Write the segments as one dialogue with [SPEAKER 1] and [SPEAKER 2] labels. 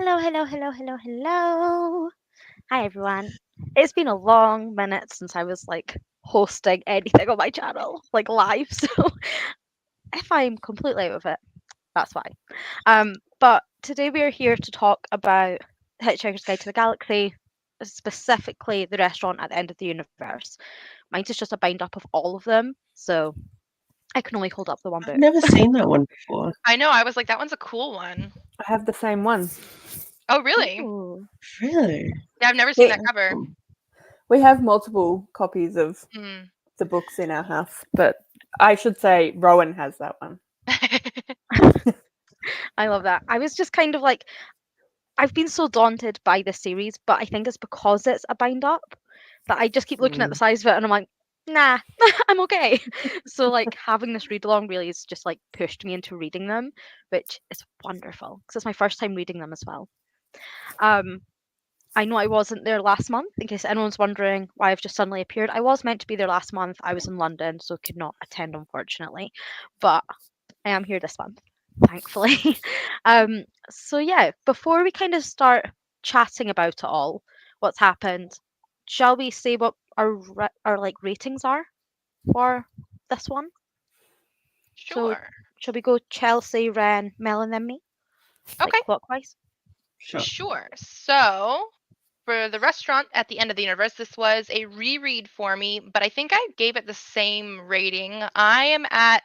[SPEAKER 1] Hello, hello, hello, hello, hello. Hi, everyone. It's been a long minute since I was hosting anything on my channel, like live. So if I'm completely out of it, that's why. But today we are here to talk about Hitchhiker's Guide to the Galaxy, specifically the restaurant at the end of the universe. Mine's is just a bind up of all of them, so I can only hold up the one
[SPEAKER 2] I've
[SPEAKER 1] book.
[SPEAKER 2] never seen that one before.
[SPEAKER 3] I know. I was like, that one's a cool one.
[SPEAKER 4] I have the same one.
[SPEAKER 3] Oh, really?
[SPEAKER 1] Ooh.
[SPEAKER 2] Really?
[SPEAKER 3] Yeah, I've never seen
[SPEAKER 4] We,
[SPEAKER 3] that cover.
[SPEAKER 4] we have multiple copies of
[SPEAKER 3] Mm.
[SPEAKER 4] the books in our house, but I should say Rowan has that one.
[SPEAKER 1] I love that. I was just kind of like, I've been so daunted by this series, but I think it's because it's a bind up that I just keep looking at the size of it and I'm like, nah, I'm okay. So having this read along really has just pushed me into reading them, which is wonderful because it's my first time reading them as well. Um, I know I wasn't there last month, in case anyone's wondering why I've just suddenly appeared. I was meant to be there last month. I was in London, so could not attend, unfortunately. But I am here this month, thankfully. So yeah, before we kind of start chatting about it all, what's happened, shall we say what our ratings are for this one? So
[SPEAKER 3] Sure.
[SPEAKER 1] shall we go Chelsea, Wren, Mel, and then me,
[SPEAKER 3] Okay.
[SPEAKER 1] clockwise?
[SPEAKER 2] Sure.
[SPEAKER 3] Sure. So, for the restaurant at the end of the universe, this was a reread for me, but I think I gave it the same rating. I am at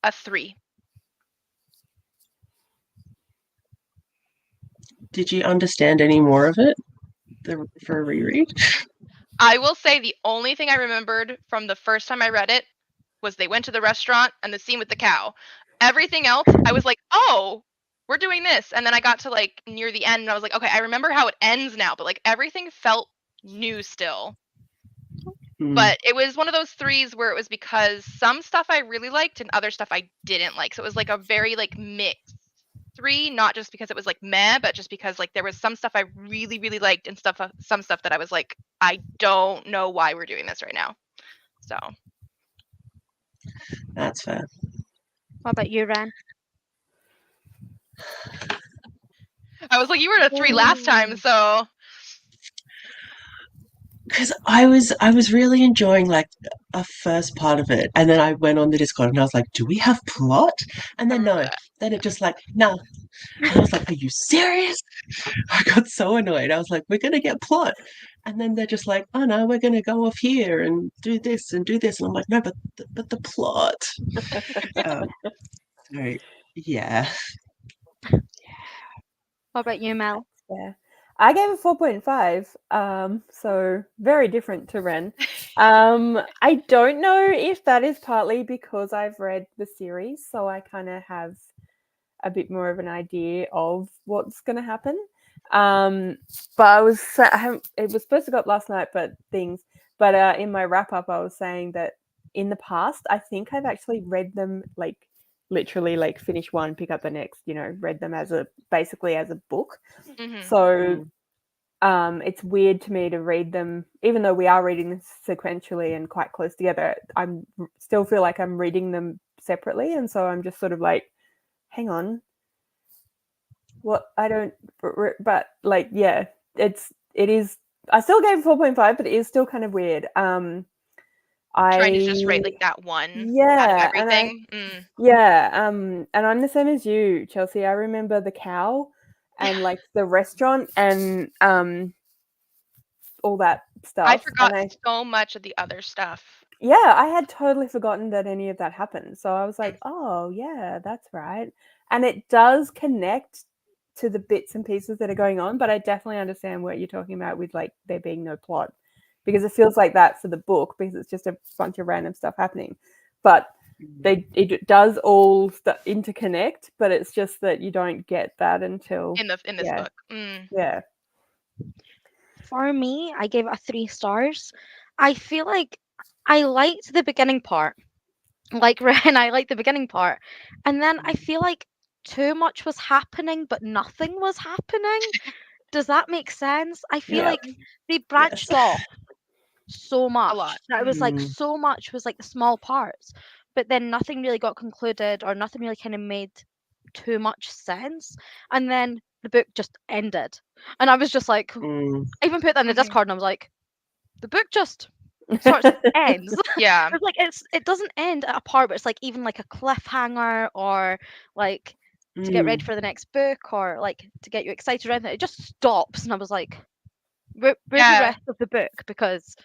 [SPEAKER 3] a 3.
[SPEAKER 2] Did you understand any more of it for a reread?
[SPEAKER 3] I will say the only thing I remembered from the first time I read it was they went to the restaurant and the scene with the cow. Everything else, I was like, oh, we're doing this. And then I got to near the end and I was like, okay, I remember how it ends now, but everything felt new still. But it was one of those threes where it was because some stuff I really liked and other stuff I didn't like. So it was a very mixed 3, not just because it was meh, but just because there was some stuff I really, really liked and some stuff that I was like, I don't know why we're doing this right now. So
[SPEAKER 2] That's fair.
[SPEAKER 1] What about you, Wren?
[SPEAKER 3] I was like, you were at a 3 last time, so
[SPEAKER 2] Because I was really enjoying a first part of it, and then I went on the Discord and I was like, "Do we have plot?" And
[SPEAKER 3] I
[SPEAKER 2] then
[SPEAKER 3] remember
[SPEAKER 2] no,
[SPEAKER 3] that.
[SPEAKER 2] then it just nah. And I was like, "Are you serious?" I got so annoyed. I was like, "We're gonna get plot," and then they're just like, "Oh no, we're gonna go off here and do this and do this," and I'm like, "No, but the plot." Um, so yeah.
[SPEAKER 1] What about you, Mel?
[SPEAKER 4] Yeah. I gave it 4.5, so very different to Ren. I don't know if that is partly because I've read the series, so I kind of have a bit more of an idea of what's going to happen. But it was supposed to go up last night, but in my wrap up, I was saying that in the past, I think I've actually read them literally finish one, pick up the next, read them basically as a book.
[SPEAKER 3] Mm-hmm.
[SPEAKER 4] So it's weird to me to read them, even though we are reading them sequentially and quite close together. I still feel like I'm reading them separately, and so I'm just sort of like, hang on, what? I don't, but yeah, it is. I still gave 4.5, but it is still kind of weird.
[SPEAKER 3] Trying to just rate that one out of
[SPEAKER 4] yeah,
[SPEAKER 3] everything.
[SPEAKER 4] and I'm the same as you, Chelsea. I remember the cow and the restaurant and all that stuff.
[SPEAKER 3] I forgot
[SPEAKER 4] and
[SPEAKER 3] so much of the other stuff.
[SPEAKER 4] I had totally forgotten that any of that happened. So I was like, oh yeah, that's right. And it does connect to the bits and pieces that are going on, but I definitely understand what you're talking about with there being no plot, because it feels like that for the book because it's just a bunch of random stuff happening. But it does all interconnect, but it's just that you don't get that until
[SPEAKER 3] in this book.
[SPEAKER 4] Yeah.
[SPEAKER 1] For me, I gave it a 3 stars. I feel like I liked the beginning part. Like Ren, I liked the beginning part. And then I feel like too much was happening, but nothing was happening. Does that make sense? I feel
[SPEAKER 2] Yeah.
[SPEAKER 1] like they
[SPEAKER 2] Yes.
[SPEAKER 1] branched off so
[SPEAKER 3] A lot.
[SPEAKER 1] much that it was so much was the small parts, but then nothing really got concluded or nothing really kind of made too much sense. And then the book just ended, and I was just like,
[SPEAKER 2] Mm.
[SPEAKER 1] I even put that in the
[SPEAKER 3] Mhm.
[SPEAKER 1] Discord, and I was like, the book just starts and ends.
[SPEAKER 3] Yeah.
[SPEAKER 1] It's like it doesn't end at a part where it's like even like a cliffhanger or like to get ready
[SPEAKER 2] Mm.
[SPEAKER 1] for the next book or like to get you excited or anything. It just stops, and I was like, where's the
[SPEAKER 3] Yeah.
[SPEAKER 1] rest of the book? Because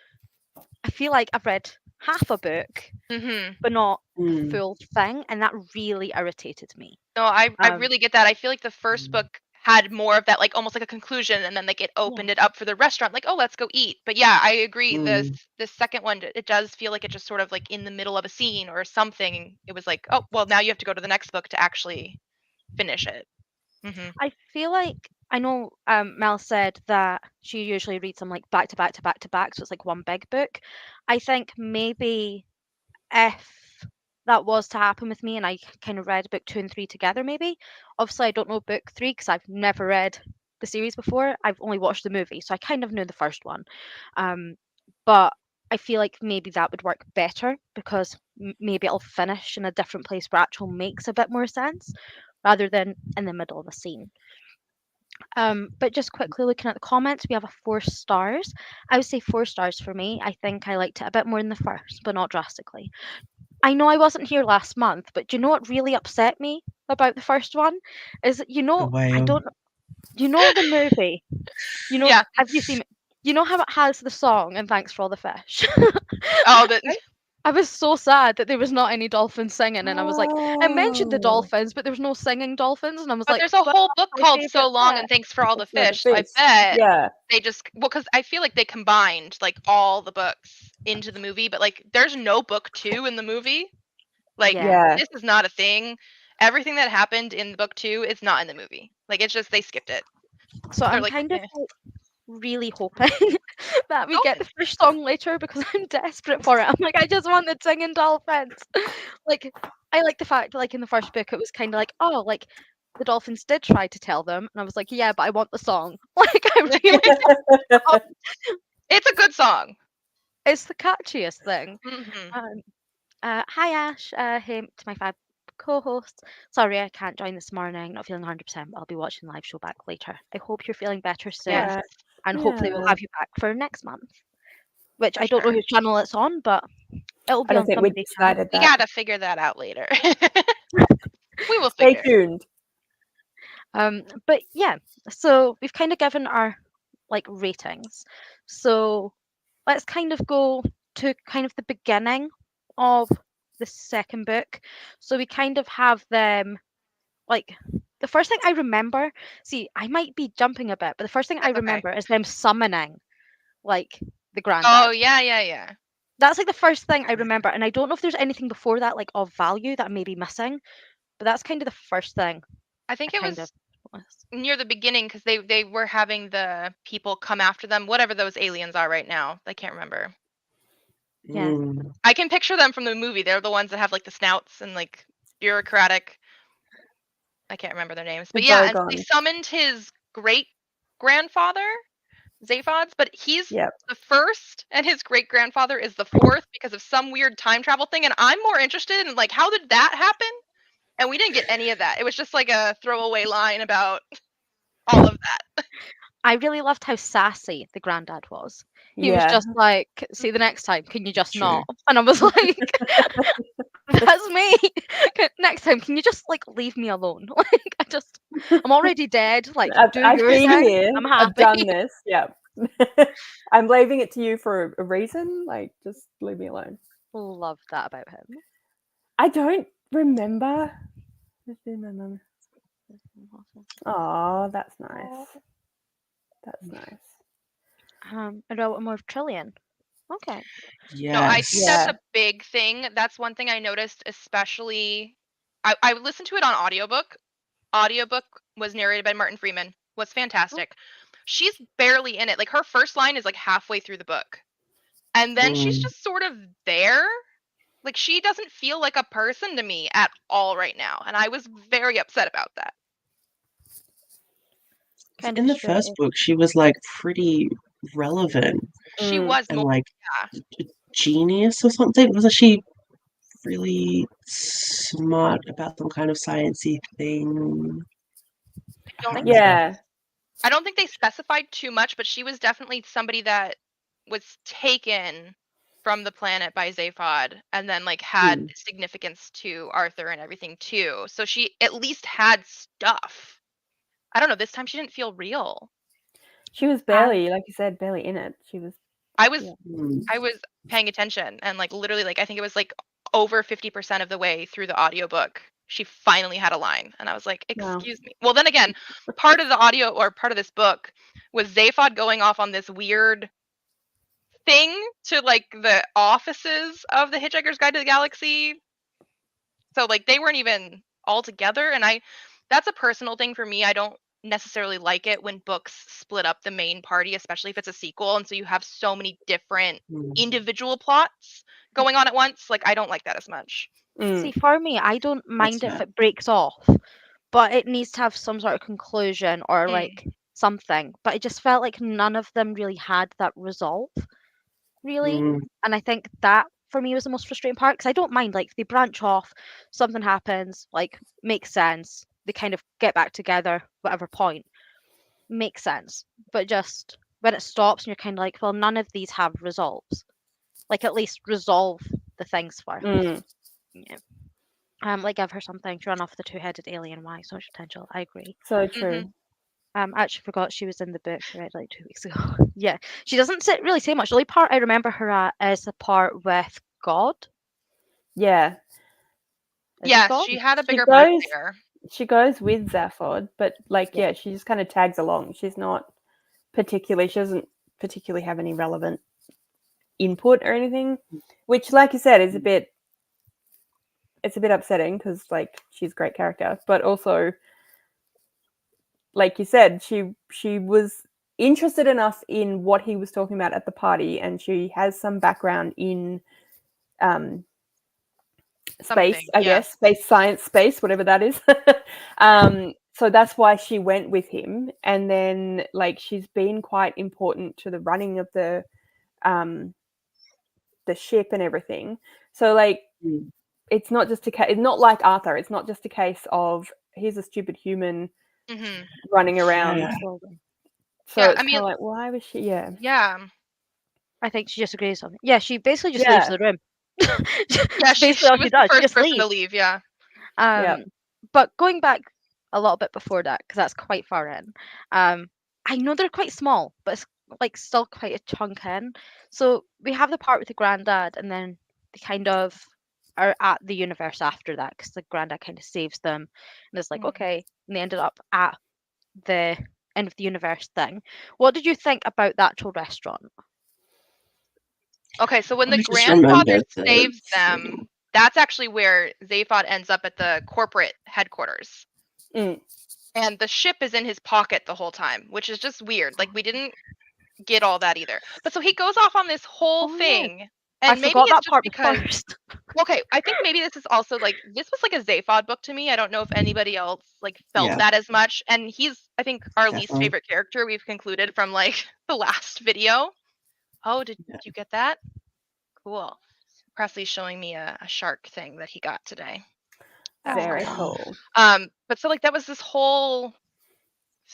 [SPEAKER 1] I feel like I've read half a book,
[SPEAKER 3] Mhm.
[SPEAKER 1] but not the
[SPEAKER 2] Mm.
[SPEAKER 1] full thing, and that really irritated me.
[SPEAKER 3] No, I
[SPEAKER 1] Um,
[SPEAKER 3] really get that. I feel like the first
[SPEAKER 2] Mm.
[SPEAKER 3] book had more of that, like almost like a conclusion, and then like it opened it up for the restaurant, like, oh, let's go eat. But yeah, I agree.
[SPEAKER 2] Mm.
[SPEAKER 3] This second one, it does feel like it just sort of like in the middle of a scene or something. It was like, oh, well, now you have to go to the next book to actually finish it. Hmm.
[SPEAKER 1] I feel like I know Mel said that she usually reads them like back to back to back to back, so it's like one big book. I think maybe if that was to happen with me and I kind of read book 2 and 3 together, maybe. Obviously, I don't know book 3 because I've never read the series before. I've only watched the movie, so I kind of knew the first one. But I feel like maybe that would work better because maybe it'll finish in a different place where actual makes a bit more sense rather than in the middle of a scene. But just quickly looking at the comments, we have a 4 stars. I would say 4 stars for me. I think I liked it a bit more than the first, but not drastically. I know I wasn't here last month, but do you know what really upset me about the first one? Is that,
[SPEAKER 2] The
[SPEAKER 1] I
[SPEAKER 2] whale.
[SPEAKER 1] don't, you know the movie,
[SPEAKER 3] Yeah.
[SPEAKER 1] have you seen it? You know how it has the song and thanks for all the fish?
[SPEAKER 3] Oh, that.
[SPEAKER 1] I was so sad that there was not any dolphins singing, and I was like, it mentioned the
[SPEAKER 4] Oh,
[SPEAKER 1] dolphins, but there was no singing dolphins, and I was
[SPEAKER 3] But
[SPEAKER 1] like,
[SPEAKER 3] there's a
[SPEAKER 1] but
[SPEAKER 3] whole book
[SPEAKER 1] my
[SPEAKER 3] called So
[SPEAKER 1] favorite
[SPEAKER 3] Long
[SPEAKER 1] bit.
[SPEAKER 3] and Thanks for All the
[SPEAKER 4] for the
[SPEAKER 3] Fish. So I
[SPEAKER 4] fish.
[SPEAKER 3] bet
[SPEAKER 4] Yeah.
[SPEAKER 3] they just, well, because I feel like they combined like all the books into the movie, but like there's no book 2 in the movie. Like
[SPEAKER 1] Yeah.
[SPEAKER 4] Yeah.
[SPEAKER 3] this is not a thing. Everything that happened in book 2 is not in the movie. Like it's just they skipped it.
[SPEAKER 1] So
[SPEAKER 3] They're
[SPEAKER 1] I'm
[SPEAKER 3] like,
[SPEAKER 1] kind of
[SPEAKER 3] eh.
[SPEAKER 1] like, really hoping that we get the
[SPEAKER 3] Dolphins.
[SPEAKER 1] fish song later because I'm desperate for it. I'm like, I just want the singing dolphins. Like, I like the fact, like in the first book, it was kind of like, oh, like the dolphins did try to tell them, and I was like, yeah, but I want the song. Like, I really,
[SPEAKER 3] It's a good song.
[SPEAKER 1] it's the catchiest thing.
[SPEAKER 3] Hmm.
[SPEAKER 1] Um, hi Ash, hey to my 5 co-hosts. Sorry I can't join this morning. Not feeling 100%, but I'll be watching the live show back later. I hope you're feeling better soon,
[SPEAKER 3] Yes,
[SPEAKER 4] Right.
[SPEAKER 1] and hopefully we'll
[SPEAKER 4] Yeah.
[SPEAKER 1] have you back for next month. Which
[SPEAKER 3] for
[SPEAKER 1] I don't know
[SPEAKER 3] sure.
[SPEAKER 1] whose channel it's on, but it'll
[SPEAKER 4] I
[SPEAKER 1] be
[SPEAKER 4] don't
[SPEAKER 1] on
[SPEAKER 4] think we
[SPEAKER 1] somebody's channel.
[SPEAKER 4] decided
[SPEAKER 3] We
[SPEAKER 4] that.
[SPEAKER 3] gotta figure that out later. We will
[SPEAKER 4] Stay
[SPEAKER 3] figure.
[SPEAKER 4] tuned.
[SPEAKER 1] But yeah, so we've kind of given our like ratings. So let's kind of go to kind of the beginning of the second book. So we kind of have them like the first thing I remember. See, I might be jumping a bit, but the first thing I
[SPEAKER 3] That's okay.
[SPEAKER 1] remember is them summoning like the
[SPEAKER 3] Oh
[SPEAKER 1] granddad.
[SPEAKER 3] yeah.
[SPEAKER 1] That's like the first thing I remember, and I don't know if there's anything before that like of value that I may be missing, but that's kind of the first thing
[SPEAKER 3] I
[SPEAKER 1] I
[SPEAKER 3] think it
[SPEAKER 1] kind of
[SPEAKER 3] was
[SPEAKER 1] was.
[SPEAKER 3] near the beginning because they were having the people come after them, whatever those aliens are right now. I can't remember.
[SPEAKER 1] Yeah.
[SPEAKER 2] Mm.
[SPEAKER 3] I can picture them from the movie. They're the ones that have like the snouts and like bureaucratic. I can't remember their names,
[SPEAKER 4] The
[SPEAKER 3] but yeah, and they
[SPEAKER 4] Bogons.
[SPEAKER 3] summoned his great grandfather, Zaphod's, but he's
[SPEAKER 4] Yep.
[SPEAKER 3] the first, and his great grandfather is the fourth because of some weird time travel thing. And I'm more interested in like how did that happen? And we didn't get any of that. It was just like a throwaway line about all of that.
[SPEAKER 1] I really loved how sassy the granddad was. He was
[SPEAKER 4] Yeah.
[SPEAKER 1] just like, "See the next time, can you just
[SPEAKER 2] True.
[SPEAKER 1] not?" And I was like, "That's me. Next time, can you just like leave me alone? Like, I'm already dead. Like, do
[SPEAKER 4] I've
[SPEAKER 1] your
[SPEAKER 4] been
[SPEAKER 1] thing.
[SPEAKER 4] here.
[SPEAKER 1] I'm
[SPEAKER 4] I've
[SPEAKER 1] happy."
[SPEAKER 4] done this. Yep. I'm leaving it to you for a reason. Like, just leave me alone.
[SPEAKER 1] Love that about him.
[SPEAKER 4] I don't remember. Oh, that's nice. That's nice.
[SPEAKER 1] A little more of Trillian. Okay.
[SPEAKER 3] No, I think
[SPEAKER 2] Yes.
[SPEAKER 3] that's a big thing. That's one thing I noticed, especially I listened to it on audiobook. Audiobook was narrated by Martin Freeman. Was fantastic. She's barely in it. Like her first line is like halfway through the book. And then she's
[SPEAKER 2] Mm.
[SPEAKER 3] just sort of there. Like she doesn't feel like a person to me at all right now. And I was very upset about that.
[SPEAKER 1] Kind
[SPEAKER 2] In
[SPEAKER 1] of
[SPEAKER 2] the first
[SPEAKER 1] frustrated.
[SPEAKER 2] book, she was like pretty relevant
[SPEAKER 3] She
[SPEAKER 4] Mm.
[SPEAKER 3] was
[SPEAKER 2] and
[SPEAKER 3] more
[SPEAKER 2] like a genius or something. Wasn't she really smart about some kind of sciencey thing?
[SPEAKER 3] don't
[SPEAKER 2] Can't
[SPEAKER 3] think so.
[SPEAKER 2] remember.
[SPEAKER 4] Yeah.
[SPEAKER 3] I don't think they specified too much, but she was definitely somebody that was taken from the planet by Zaphod and then like had significance to Arthur and everything too. So she at least had stuff. I don't know, this time she didn't feel real.
[SPEAKER 4] She was barely, like you said, barely in it. She was.
[SPEAKER 3] I was
[SPEAKER 4] Yeah.
[SPEAKER 3] I was paying attention and like literally like I think it was like over 50% of the way through the audiobook she finally had a line and I was like,
[SPEAKER 4] Wow.
[SPEAKER 3] excuse me. Well then again, part of the audio or part of this book was Zaphod going off on this weird thing to like the offices of the Hitchhiker's Guide to the Galaxy. So like they weren't even all together and that's a personal thing for me. I don't necessarily like it when books split up the main party, especially if it's a sequel and so you have so many different individual plots going on at once. Like I don't like that as much.
[SPEAKER 1] See, for me, I don't mind if
[SPEAKER 2] fair.
[SPEAKER 1] it breaks off, but it needs to have some sort of conclusion or like something. But it just felt like none of them really had that resolve, really. And I think that for me was the most frustrating part because I don't mind like they branch off, something happens, like makes sense. They kind of get back together, whatever point makes sense. But just when it stops and you're kind of like, well, none of these have resolves. Like at least resolve the things first. Yeah. Like give her something to run off the two-headed alien. Why so much potential? I agree.
[SPEAKER 4] So true.
[SPEAKER 1] I actually forgot she was in the book I read like 2 weeks ago. Yeah, she doesn't really say much. The only part I remember her at is the part with God.
[SPEAKER 4] Yeah.
[SPEAKER 3] Yes, she had a bigger
[SPEAKER 4] She
[SPEAKER 3] part
[SPEAKER 4] goes.
[SPEAKER 3] there.
[SPEAKER 4] She goes with Zaphod, but like yeah, she just kind of tags along. She's not particularly. She doesn't particularly have any relevant input or anything, which, like you said, is a bit. It's a bit upsetting because like she's a great character, but also, like you said, she was interested enough in what he was talking about at the party, and she has some background in space, I guess, space science, space, whatever that is. So that's why she went with him, and then like she's been quite important to the running of the ship and everything. So like it's not just it's not like Arthur. It's not just a case of here's a stupid human running around.
[SPEAKER 2] Yeah.
[SPEAKER 4] So it's kind of like, why was she? Yeah.
[SPEAKER 3] Yeah.
[SPEAKER 1] I think she just agrees on it. Yeah, she basically just leaves the room.
[SPEAKER 3] Yeah, she
[SPEAKER 1] basically all
[SPEAKER 3] was
[SPEAKER 1] she does.
[SPEAKER 3] the
[SPEAKER 1] She
[SPEAKER 3] first
[SPEAKER 1] just
[SPEAKER 3] person to
[SPEAKER 1] leaves.
[SPEAKER 3] leave. Yeah.
[SPEAKER 1] But going back a little bit before that, because that's quite far in. I know they're quite small, but it's like still quite a chunk in. So we have the part with the granddad, and then they kind of are at the universe after that, because the granddad kind of saves them, and it's like okay, and they ended up at the end of the universe thing. What did you think about the actual restaurant?
[SPEAKER 3] Okay, so when the
[SPEAKER 2] I just
[SPEAKER 3] grandfather
[SPEAKER 2] remembered
[SPEAKER 3] saves them, that's actually where Zaphod ends up at the corporate headquarters. And the ship is in his pocket the whole time, which is just weird. Like we didn't get all that either. But so he goes off on this whole thing. And
[SPEAKER 1] I
[SPEAKER 3] maybe
[SPEAKER 1] forgot
[SPEAKER 3] it's
[SPEAKER 1] that
[SPEAKER 3] just
[SPEAKER 1] part
[SPEAKER 3] because
[SPEAKER 1] first.
[SPEAKER 3] okay, I think maybe this is also like this was like a Zaphod book to me. I don't know if anybody else like felt that as much. And he's I think our least favorite character we've concluded from like the last video. Oh, did you get that? Cool. Presley's showing me a shark thing that he got today.
[SPEAKER 4] Very cool.
[SPEAKER 3] But so like that was this whole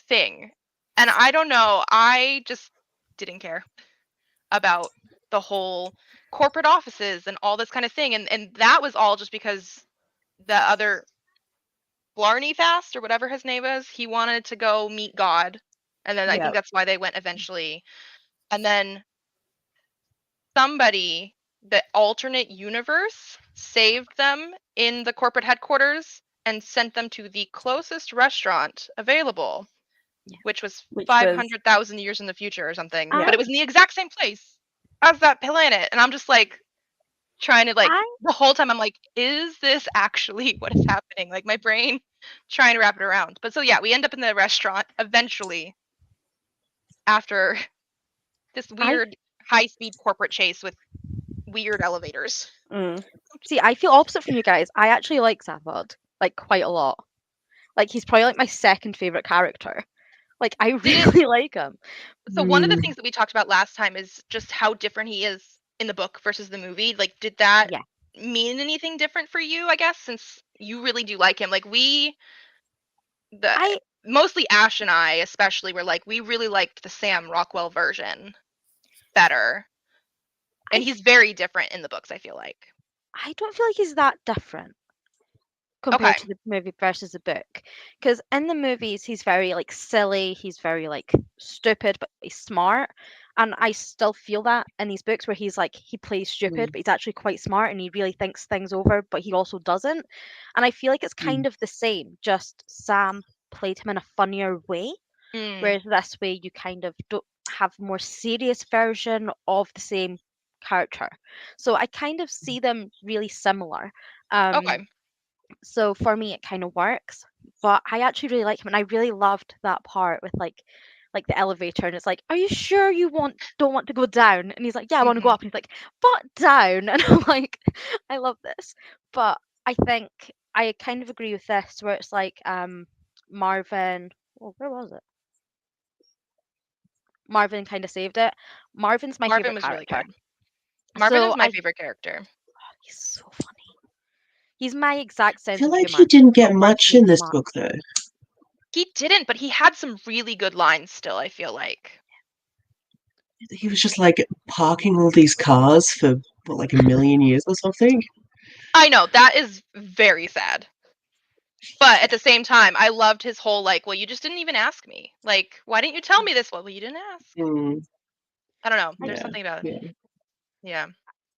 [SPEAKER 3] thing. And I don't know, I just didn't care about the whole corporate offices and all this kind of thing. And that was all just because the other Blarney Fast or whatever his name is, he wanted to go meet God. And then I think that's why they went eventually. And then somebody, the alternate universe, saved them in the corporate headquarters and sent them to the closest restaurant available, which was 500,000 years in the future or something. But it was in the exact same place as that planet. And I'm just like trying to like the whole time I'm like, is this actually what is happening? Like my brain trying to wrap it around. But so yeah, we end up in the restaurant eventually after this weird high-speed corporate chase with weird elevators.
[SPEAKER 1] See, I feel opposite from you guys. I actually like Zaphod, like quite a lot. Like he's probably like my second favorite character. Like I really like him.
[SPEAKER 3] So one of the things that we talked about last time is just how different he is in the book versus the movie. Like, did that mean anything different for you? I guess since you really do like him. Like mostly Ash and I especially were like, we really liked the Sam Rockwell version better. And he's very different in the books, I feel like.
[SPEAKER 1] I don't feel like he's that different
[SPEAKER 3] Okay.
[SPEAKER 1] compared to the movie versus the book. Because in the movies, he's very like silly, he's very like stupid, but he's smart. And I still feel that in these books where he's like, he plays stupid,
[SPEAKER 2] Mm.
[SPEAKER 1] but he's actually quite smart and he really thinks things over, but he also doesn't. And I feel like it's
[SPEAKER 2] Mm.
[SPEAKER 1] kind of the same, just Sam played him in a funnier way.
[SPEAKER 3] Mm,
[SPEAKER 1] Whereas this way, you kind of don't have a more serious version of the same character. So I kind of see them really similar.
[SPEAKER 3] okay.
[SPEAKER 1] So for me, it kind of works. But I actually really like him, and I really loved that part with like the elevator, and it's like, "Are you sure you don't want to go down?" And he's like, "Yeah, I want to go
[SPEAKER 3] Mhm.
[SPEAKER 1] up." And he's like, "But down," and I'm like, "I love this." But I think I kind of agree with this, where it's like Marvin. Oh, where was it? Marvin kind of saved it. Marvin's my
[SPEAKER 3] Marvin
[SPEAKER 1] favorite
[SPEAKER 3] was really
[SPEAKER 1] character.
[SPEAKER 3] good. Marvin
[SPEAKER 1] So
[SPEAKER 3] is my favorite character.
[SPEAKER 1] he's so funny. He's my exact
[SPEAKER 2] I
[SPEAKER 1] sense
[SPEAKER 2] feel
[SPEAKER 1] of
[SPEAKER 2] like he
[SPEAKER 1] humor.
[SPEAKER 2] didn't get
[SPEAKER 1] But
[SPEAKER 2] much
[SPEAKER 1] funny
[SPEAKER 2] in
[SPEAKER 1] and
[SPEAKER 2] this
[SPEAKER 1] smart.
[SPEAKER 2] book, though.
[SPEAKER 3] He didn't, but he had some really good lines still, I feel like.
[SPEAKER 2] He was just like parking all these cars for what, like a million years or something.
[SPEAKER 3] I know, that is very sad. But at the same time, I loved his whole like, well, you just didn't even ask me. Like, why didn't you tell me this? Well, you didn't ask.
[SPEAKER 2] Mm,
[SPEAKER 3] I don't know. There's
[SPEAKER 2] yeah,
[SPEAKER 3] something about
[SPEAKER 2] yeah.
[SPEAKER 3] yeah.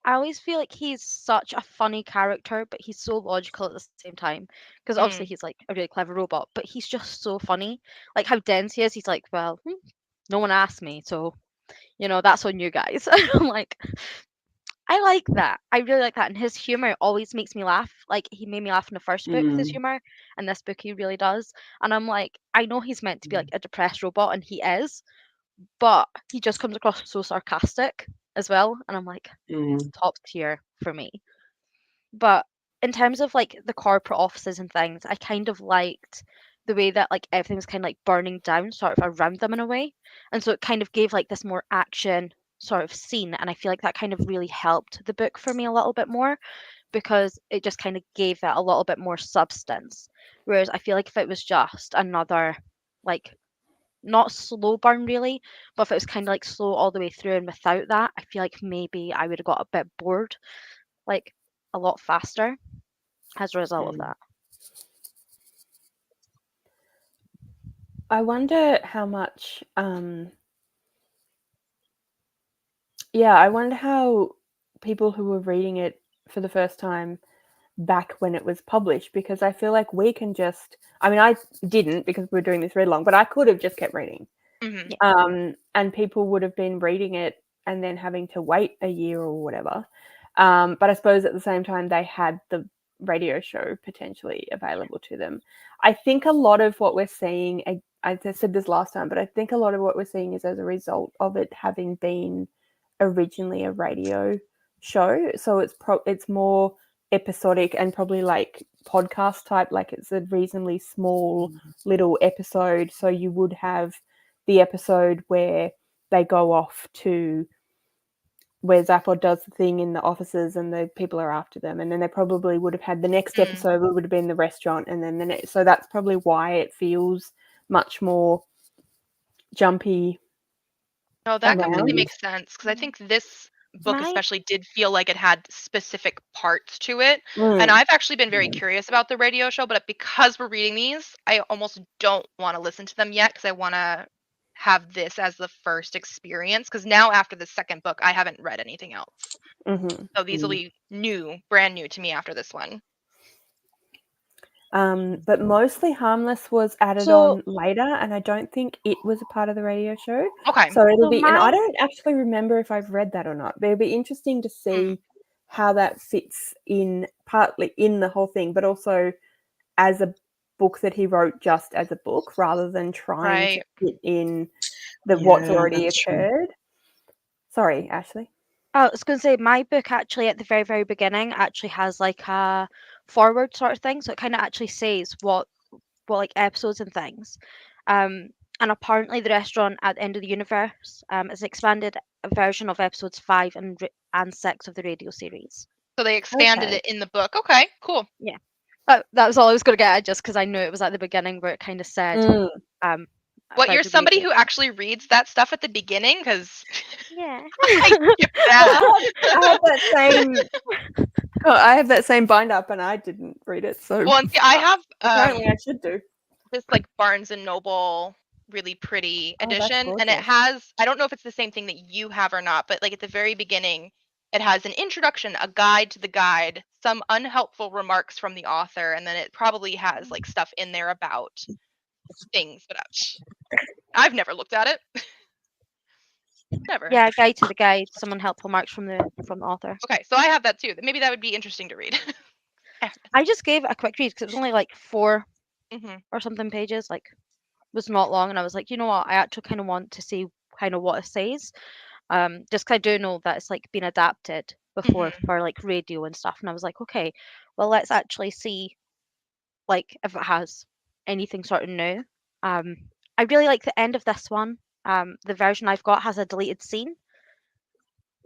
[SPEAKER 1] I always feel like he's such a funny character, but he's so logical at the same time. Because obviously
[SPEAKER 3] Mm.
[SPEAKER 1] he's like a really clever robot, but he's just so funny. Like how dense he is. He's like, well, no one asked me, so that's on you guys. I'm like, I like that. I really like that, and his humor always makes me laugh. Like he made me laugh in the first book with his
[SPEAKER 2] Mm,
[SPEAKER 1] humor, and this book he really does. And I'm like, I know he's meant to be like a depressed robot, and he is, but he just comes across so sarcastic as well. And I'm like,
[SPEAKER 2] mm,
[SPEAKER 1] top tier for me. But in terms of like the corporate offices and things, I kind of liked the way that like everything was kind of like burning down sort of around them in a way. And so it kind of gave like this more action sort of scene. And I feel like that kind of really helped the book for me a little bit more because it just kind of gave it a little bit more substance. Whereas I feel like if it was just another like not slow burn really, but if it was kind of like slow all the way through and without that, I feel like maybe I would have got a bit bored like a lot faster as a result of
[SPEAKER 2] mm.
[SPEAKER 1] that.
[SPEAKER 4] I wonder how much. Yeah, I wonder how people who were reading it for the first time back when it was published, because I feel like we can just. I mean, I didn't because we were doing this read along, but I could have just kept reading.
[SPEAKER 3] Hmm.
[SPEAKER 4] And people would have been reading it and then having to wait a year or whatever. But I suppose at the same time, they had the radio show potentially available to them. I think a lot of what we're seeing, I said this last time, but I think a lot of what we're seeing is as a result of it having been originally a radio show. So it's more episodic and probably like podcast type, like it's a reasonably small little episode. So you would have the episode where they go off to where Zaphod does the thing in the offices and the people are after them, and then they probably would have had the next episode would have been the restaurant, and then the next. So that's probably why it feels much more jumpy
[SPEAKER 3] No, that completely
[SPEAKER 4] around.
[SPEAKER 3] makes sense because I think this book
[SPEAKER 1] My
[SPEAKER 3] especially did feel like it had specific parts to it. And
[SPEAKER 4] Mm.
[SPEAKER 3] I've actually been very curious about the radio show, but because we're reading these, I almost don't want to listen to them yet because I want to have this as the first experience. Because now, after the second book, I haven't read anything else.
[SPEAKER 4] Mm-hmm.
[SPEAKER 3] So these will be brand new to me after this one.
[SPEAKER 4] But Mostly Harmless was added
[SPEAKER 1] so
[SPEAKER 4] on later, and I don't think it was a part of the radio show.
[SPEAKER 3] Okay.
[SPEAKER 4] So it'll
[SPEAKER 1] so
[SPEAKER 4] be, and I
[SPEAKER 1] my
[SPEAKER 4] don't actually remember if I've read that or not. But it'll be interesting to see how that fits in, partly in the whole thing, but also as a book that he wrote just as a book, rather than trying to
[SPEAKER 3] Right.
[SPEAKER 4] fit in what's
[SPEAKER 2] Yeah,
[SPEAKER 4] already
[SPEAKER 2] that's true.
[SPEAKER 4] occurred. Sorry, Ashley.
[SPEAKER 1] I was going to say my book actually at the very very beginning actually has like a forward sort of thing, so it kind of actually says what like episodes and things. Um, and apparently the restaurant at the end of the universe is an expanded version of episodes 5 and 6 of the radio series.
[SPEAKER 3] So they expanded
[SPEAKER 4] Okay.
[SPEAKER 3] it in the book. Okay, cool.
[SPEAKER 1] Yeah. that was all I was going to get at, just because I knew it was at the beginning where it kind of said,
[SPEAKER 4] Mm.
[SPEAKER 3] What,
[SPEAKER 1] about
[SPEAKER 3] you're
[SPEAKER 1] the
[SPEAKER 3] somebody
[SPEAKER 1] radio.
[SPEAKER 3] who actually reads that stuff at the beginning? Because
[SPEAKER 1] Yeah.
[SPEAKER 3] I skip that.
[SPEAKER 4] I had that same. Oh, I have that same bind up, and I didn't read it. So
[SPEAKER 3] Well, and see, I have
[SPEAKER 4] apparently, I should do.
[SPEAKER 3] this like Barnes and Noble really pretty
[SPEAKER 4] Oh, that's
[SPEAKER 3] edition, and it
[SPEAKER 4] gorgeous.
[SPEAKER 3] has, I don't know if it's the same thing that you have or not, but like at the very beginning it has an introduction, a guide to the guide, some unhelpful remarks from the author, and then it probably has like stuff in there about things, but I've never looked at it. Never.
[SPEAKER 1] Yeah, guide to the guide. Some unhelpful marks from the author.
[SPEAKER 3] Okay, so I have that too. Maybe that would be interesting to read.
[SPEAKER 1] I just gave it a quick read because it was only like 4
[SPEAKER 3] hmm
[SPEAKER 1] or something pages. Like, was not long, and I was like, you know what? I actually kind of want to see kind of what it says. Just 'cause I do know that it's like been adapted before for like radio and stuff, and I was like, okay, well, let's actually see like if it has anything sort of new. I really like the end of this one. The version I've got has a deleted scene,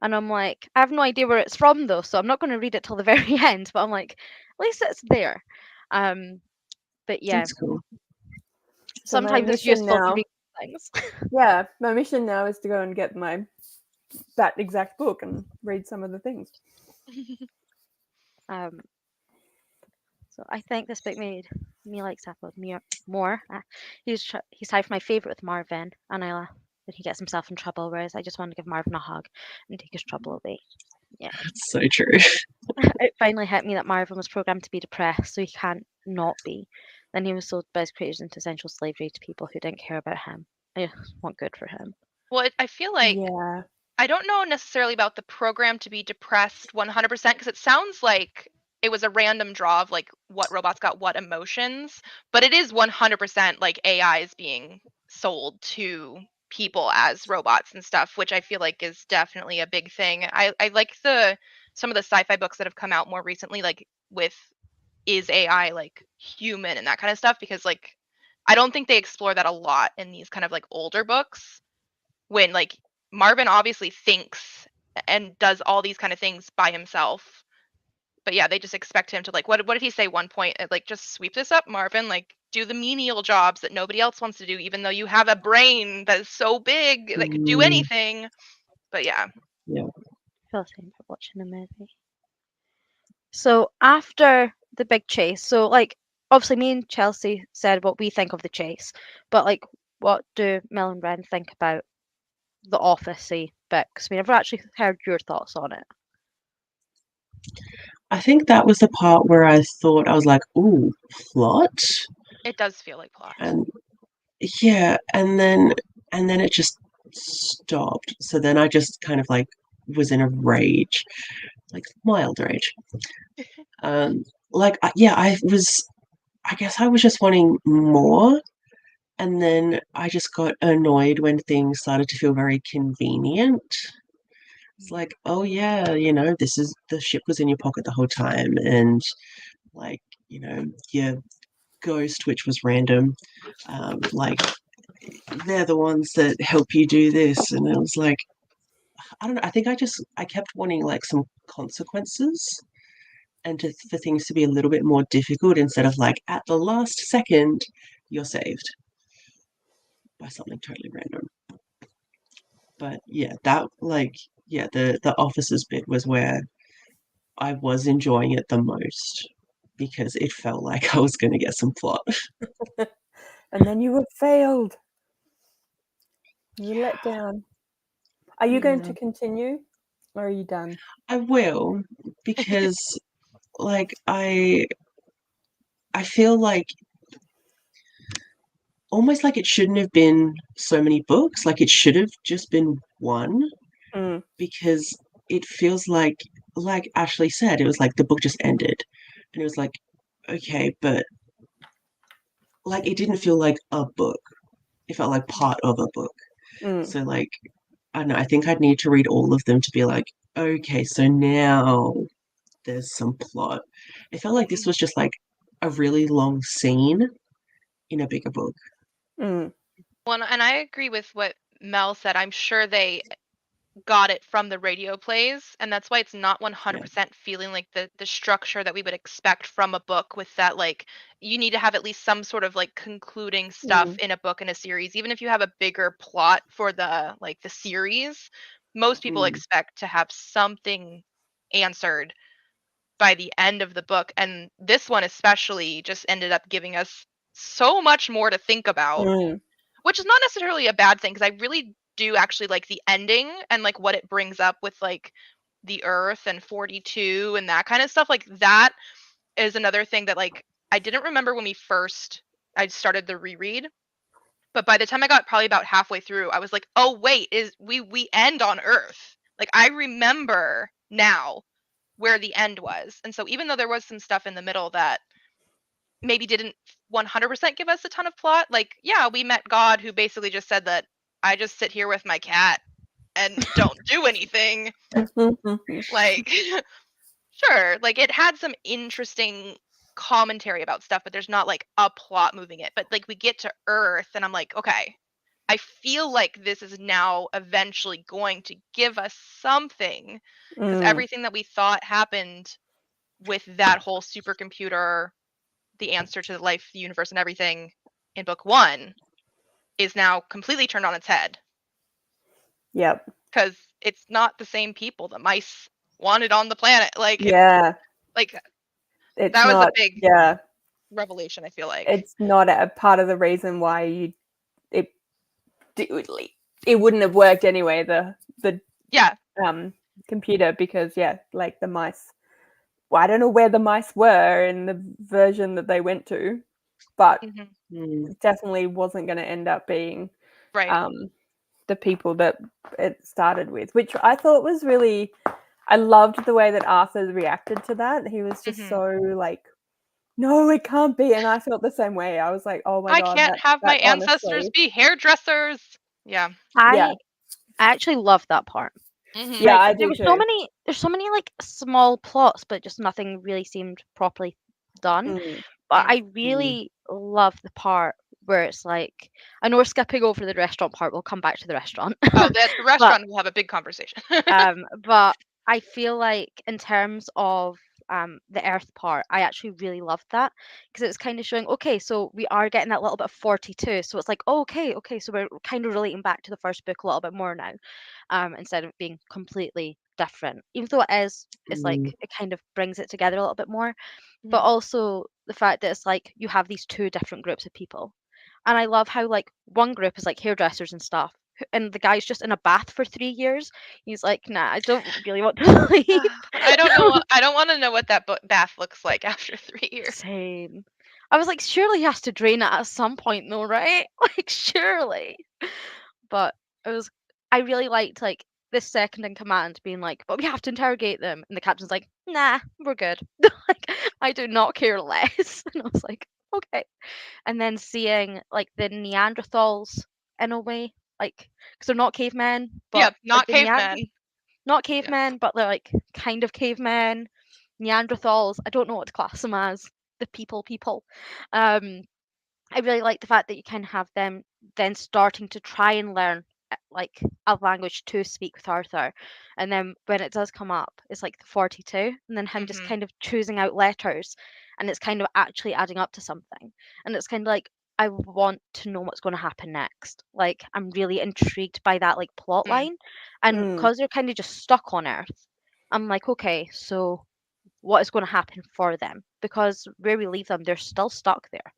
[SPEAKER 1] and I'm like, I have no idea where it's from though, so I'm not going to read it till the very end. But I'm like, at least it's there. But yeah,
[SPEAKER 2] That's cool.
[SPEAKER 4] So my
[SPEAKER 1] sometimes it's
[SPEAKER 4] mission
[SPEAKER 1] useful to
[SPEAKER 4] now.
[SPEAKER 1] read things.
[SPEAKER 4] Yeah, my mission now is to go and get that exact book and read some of the things.
[SPEAKER 1] So I think this book made me like Sapphire more. He's tied for my favourite with Marvin, and I laugh when he gets himself in trouble, whereas I just want to give Marvin a hug and take his trouble away.
[SPEAKER 2] That's so true.
[SPEAKER 1] It finally hit me that Marvin was programmed to be depressed, so he can't not be. Then he was sold by his creators into essential slavery to people who didn't care about him. I just want good for him.
[SPEAKER 3] Well, I feel like
[SPEAKER 4] Yeah.
[SPEAKER 3] I don't know necessarily about the program to be depressed 100% because it sounds like it was a random draw of like what robots got what emotions, but it is 100% like AIs being sold to people as robots and stuff, which I feel like is definitely a big thing. I like some of the sci-fi books that have come out more recently, like with is AI like human and that kind of stuff, because like I don't think they explore that a lot in these kind of like older books when like Marvin obviously thinks and does all these kind of things by himself. But yeah, they just expect him to like what did he say one point? Like, just sweep this up, Marvin, like do the menial jobs that nobody else wants to do, even though you have a brain that is so big that could do anything. But yeah.
[SPEAKER 2] Yeah.
[SPEAKER 1] I feel the same for watching the movie. So after the big chase, so like obviously me and Chelsea said what we think of the chase, but like what do Mel and Wren think about the officey bit? Because we never actually heard your thoughts on it.
[SPEAKER 2] I think that was the part where I thought I was like, "Ooh, plot,"
[SPEAKER 3] It does feel like plot.
[SPEAKER 2] and yeah, and then it just stopped. So then I just kind of like was in a rage, like mild rage. Yeah, I guess I was just wanting more, and then I just got annoyed when things started to feel very convenient. It's like, oh yeah, the ship was in your pocket the whole time, and like, your ghost, which was random, like they're the ones that help you do this, and it was like, I don't know. I think I kept wanting like some consequences, and for things to be a little bit more difficult instead of like at the last second you're saved by something totally random. But yeah, the officers bit was where I was enjoying it the most because it felt like I was going to get some plot.
[SPEAKER 4] And then you were failed. You were let down. Are you going to continue, or are you done?
[SPEAKER 2] I will, because like I feel like almost like it shouldn't have been so many books. Like it should have just been one, because it feels like Ashley said, it was like the book just ended, and it was like, okay, but like it didn't feel like a book. It felt like part of a book. So like, I don't know, I think I'd need to read all of them to be like, okay, so now there's some plot. It felt like this was just like a really long scene in a bigger book.
[SPEAKER 3] Well, and I agree with what Mel said. I'm sure they got it from the radio plays, and that's why it's not 100% feeling like the structure that we would expect from a book, with that, like, you need to have at least some sort of like concluding stuff in a book, in a series. Even if you have a bigger plot for the series, most people expect to have something answered by the end of the book, and this one especially just ended up giving us so much more to think about, which is not necessarily a bad thing, because I really do actually like the ending and like what it brings up with like the Earth and 42 and that kind of stuff. Like, that is another thing that, like, I didn't remember when I started the reread, but by the time I got probably about halfway through, I was like, oh wait, is we end on Earth. Like, I remember now where the end was. And so even though there was some stuff in the middle that maybe didn't 100% give us a ton of plot, like, yeah, we met God, who basically just said that I just sit here with my cat and don't do anything. Like, sure, like, it had some interesting commentary about stuff, but there's not like a plot moving it. But like, we get to Earth and I'm like, okay, I feel like this is now eventually going to give us something, because everything that we thought happened with that whole supercomputer, the answer to the life, the universe, and everything in book 1 is now completely turned on its head,
[SPEAKER 4] Yep.
[SPEAKER 3] because it's not the same people the mice wanted on the planet. Like,
[SPEAKER 4] Yeah.
[SPEAKER 3] like
[SPEAKER 4] It's
[SPEAKER 3] that was
[SPEAKER 4] not,
[SPEAKER 3] a big
[SPEAKER 4] yeah.
[SPEAKER 3] revelation, I feel like.
[SPEAKER 4] It's not a part of the reason why it wouldn't have worked anyway, the
[SPEAKER 3] Yeah.
[SPEAKER 4] computer, because like the mice, well, I don't know where the mice were in the version that they went to, but it definitely wasn't going to end up being
[SPEAKER 3] Right.
[SPEAKER 4] the people that it started with, which I thought was really, I loved the way that Arthur reacted to that. He was just so like, no, it can't be. And I felt the same way. I was like, oh my
[SPEAKER 3] I
[SPEAKER 4] God,
[SPEAKER 3] can't have my ancestors
[SPEAKER 4] honestly,
[SPEAKER 3] be hairdressers. Yeah.
[SPEAKER 1] I actually love that part.
[SPEAKER 4] Yeah, I do
[SPEAKER 1] There's
[SPEAKER 4] too.
[SPEAKER 1] so many like small plots, but just nothing really seemed properly done. But I really love the part where it's like, I know we're skipping over the restaurant part. We'll come back to the restaurant.
[SPEAKER 3] Oh, the restaurant, we'll have a big conversation.
[SPEAKER 1] But I feel like in terms of the Earth part, I actually really loved that, because it's kind of showing, okay, so we are getting that little bit of 42. So it's like, oh, okay, so we're kind of relating back to the first book a little bit more now, instead of it being completely different. Even though it's like it kind of brings it together a little bit more, but also the fact that it's like you have these two different groups of people. And I love how like one group is like hairdressers and stuff, and the guy's just in a bath for 3 years. He's like, nah, I don't really want to leave.
[SPEAKER 3] I don't know. I don't want to know what that bath looks like after 3 years.
[SPEAKER 1] Same. I was like, surely he has to drain it at some point though, right? Like, surely. But I really liked like this second in command being like, but we have to interrogate them, and the captain's like, nah, we're good. Like, I do not care less. And I was like, okay. And then seeing like the Neanderthals in a way, like, because they're not cavemen, but
[SPEAKER 3] Yeah,
[SPEAKER 1] like
[SPEAKER 3] not
[SPEAKER 1] the
[SPEAKER 3] cavemen.
[SPEAKER 1] not cavemen, but they're like kind of cavemen, Neanderthals. I don't know what to class them as. The people. Um, I really like the fact that you kind of have them then starting to try and learn like a language to speak with Arthur, and then when it does come up, it's like the 42, and then him just kind of choosing out letters, and it's kind of actually adding up to something, and it's kind of like, I want to know what's going to happen next. Like, I'm really intrigued by that like plot line, and because they're kind of just stuck on Earth, I'm like, okay, so what is going to happen for them? Because where we leave them, they're still stuck there.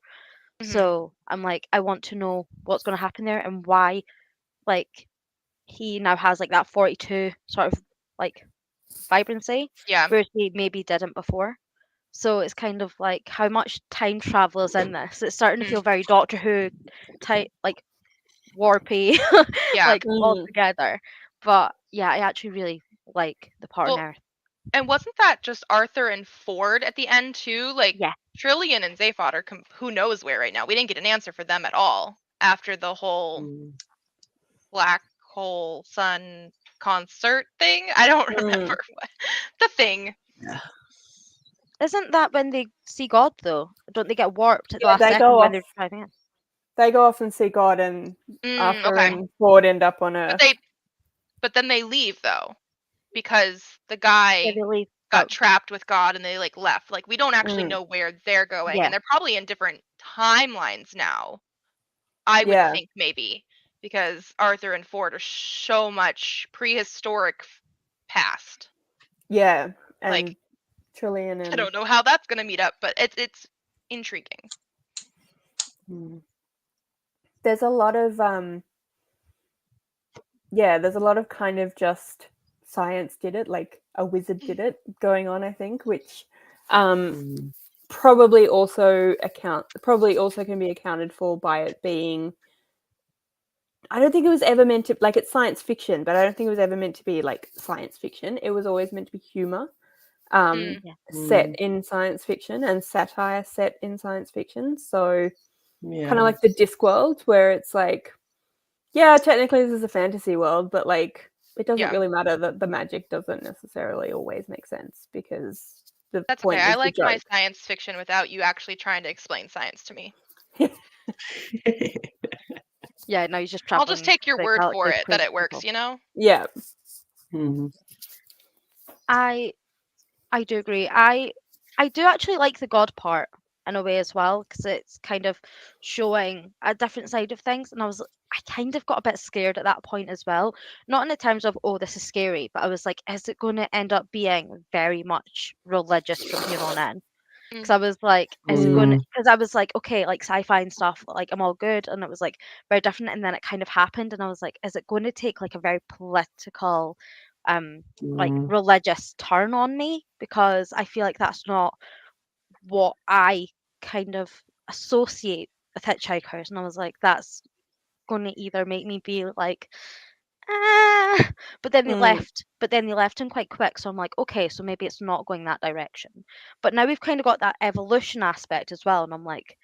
[SPEAKER 1] So I'm like, I want to know what's going to happen there, and why, like, he now has like that 42 sort of like vibrancy,
[SPEAKER 3] Yeah.
[SPEAKER 1] whereas he maybe didn't before. So it's kind of like how much time travel is in this. It's starting to feel very Doctor Who type, like warpy,
[SPEAKER 3] Yeah.
[SPEAKER 1] like all together. But yeah, I actually really like the part on
[SPEAKER 3] Well,
[SPEAKER 1] Earth.
[SPEAKER 3] and wasn't that just Arthur and Ford at the end too? Like,
[SPEAKER 1] Yeah.
[SPEAKER 3] Trillian and Zaphod are who knows where right now. We didn't get an answer for them at all after the whole black hole sun concert thing. I don't remember the thing.
[SPEAKER 1] Isn't that when they see God though? Don't they get warped at the
[SPEAKER 4] Yeah,
[SPEAKER 1] last
[SPEAKER 4] they
[SPEAKER 1] second
[SPEAKER 4] go
[SPEAKER 1] when
[SPEAKER 4] off.
[SPEAKER 1] they're driving in?
[SPEAKER 4] They go off and see God, and Arthur
[SPEAKER 3] Okay.
[SPEAKER 4] and Ford end up on Earth.
[SPEAKER 3] But then they leave though, because the
[SPEAKER 1] Yeah,
[SPEAKER 3] guy
[SPEAKER 1] they leave.
[SPEAKER 3] got
[SPEAKER 1] Oh,
[SPEAKER 3] trapped with God and they like left. Like we don't actually know where they're going,
[SPEAKER 1] Yeah.
[SPEAKER 3] and they're probably in different timelines now. I would
[SPEAKER 4] Yeah.
[SPEAKER 3] think maybe because Arthur and Ford are so much prehistoric past.
[SPEAKER 4] Yeah.
[SPEAKER 3] Like
[SPEAKER 4] And Trillian
[SPEAKER 3] I
[SPEAKER 4] and
[SPEAKER 3] don't know how that's gonna meet up, but it's intriguing.
[SPEAKER 2] Mm.
[SPEAKER 4] there's a lot of there's a lot of kind of just science did it, like a wizard did it going on, I think, which
[SPEAKER 2] Mm.
[SPEAKER 4] probably also can be accounted for by it being, I don't think it was ever meant to, like, it's science fiction, but I don't think it was ever meant to be like science fiction. It was always meant to be humor
[SPEAKER 3] Mm.
[SPEAKER 4] set
[SPEAKER 2] Mm.
[SPEAKER 4] in science fiction and satire set in science fiction. So kind
[SPEAKER 2] Yeah.
[SPEAKER 4] of like the Discworld, where it's like, yeah, technically this is a fantasy world, but like it doesn't
[SPEAKER 3] Yeah.
[SPEAKER 4] really matter that the magic doesn't necessarily always make sense, because the
[SPEAKER 3] That's
[SPEAKER 4] point
[SPEAKER 3] okay. I
[SPEAKER 4] is the
[SPEAKER 3] like my
[SPEAKER 4] joke.
[SPEAKER 3] science fiction without you actually trying to explain science to me.
[SPEAKER 1] Yeah, no, he's just
[SPEAKER 3] I'll
[SPEAKER 1] traveling
[SPEAKER 3] just take your
[SPEAKER 1] the
[SPEAKER 3] word
[SPEAKER 1] galaxy
[SPEAKER 3] for
[SPEAKER 1] with
[SPEAKER 3] it that
[SPEAKER 1] crazy
[SPEAKER 3] it works,
[SPEAKER 1] people.
[SPEAKER 3] you know?
[SPEAKER 4] Yeah.
[SPEAKER 2] Mm.
[SPEAKER 1] I do agree. I do actually like the God part in a way as well, because it's kind of showing a different side of things. And I kind of got a bit scared at that point as well. Not in the terms of, oh, this is scary, but I was like, is it going to end up being very much religious from here on in? Because I was like, is it going?
[SPEAKER 2] Mm.
[SPEAKER 1] Because I was like, okay, like sci-fi and stuff, like I'm all good, and it was like very different. And then it kind of happened, and I was like, is it going to take like a very political, like
[SPEAKER 2] Mm.
[SPEAKER 1] religious turn on me? Because I feel like that's not what I kind of associate with Hitchhikers, and I was like, that's going to either make me be like, ah, but then they left. But then they left him quite quick, so I'm like, okay, so maybe it's not going that direction. But now we've kind of got that evolution aspect as well, and I'm like,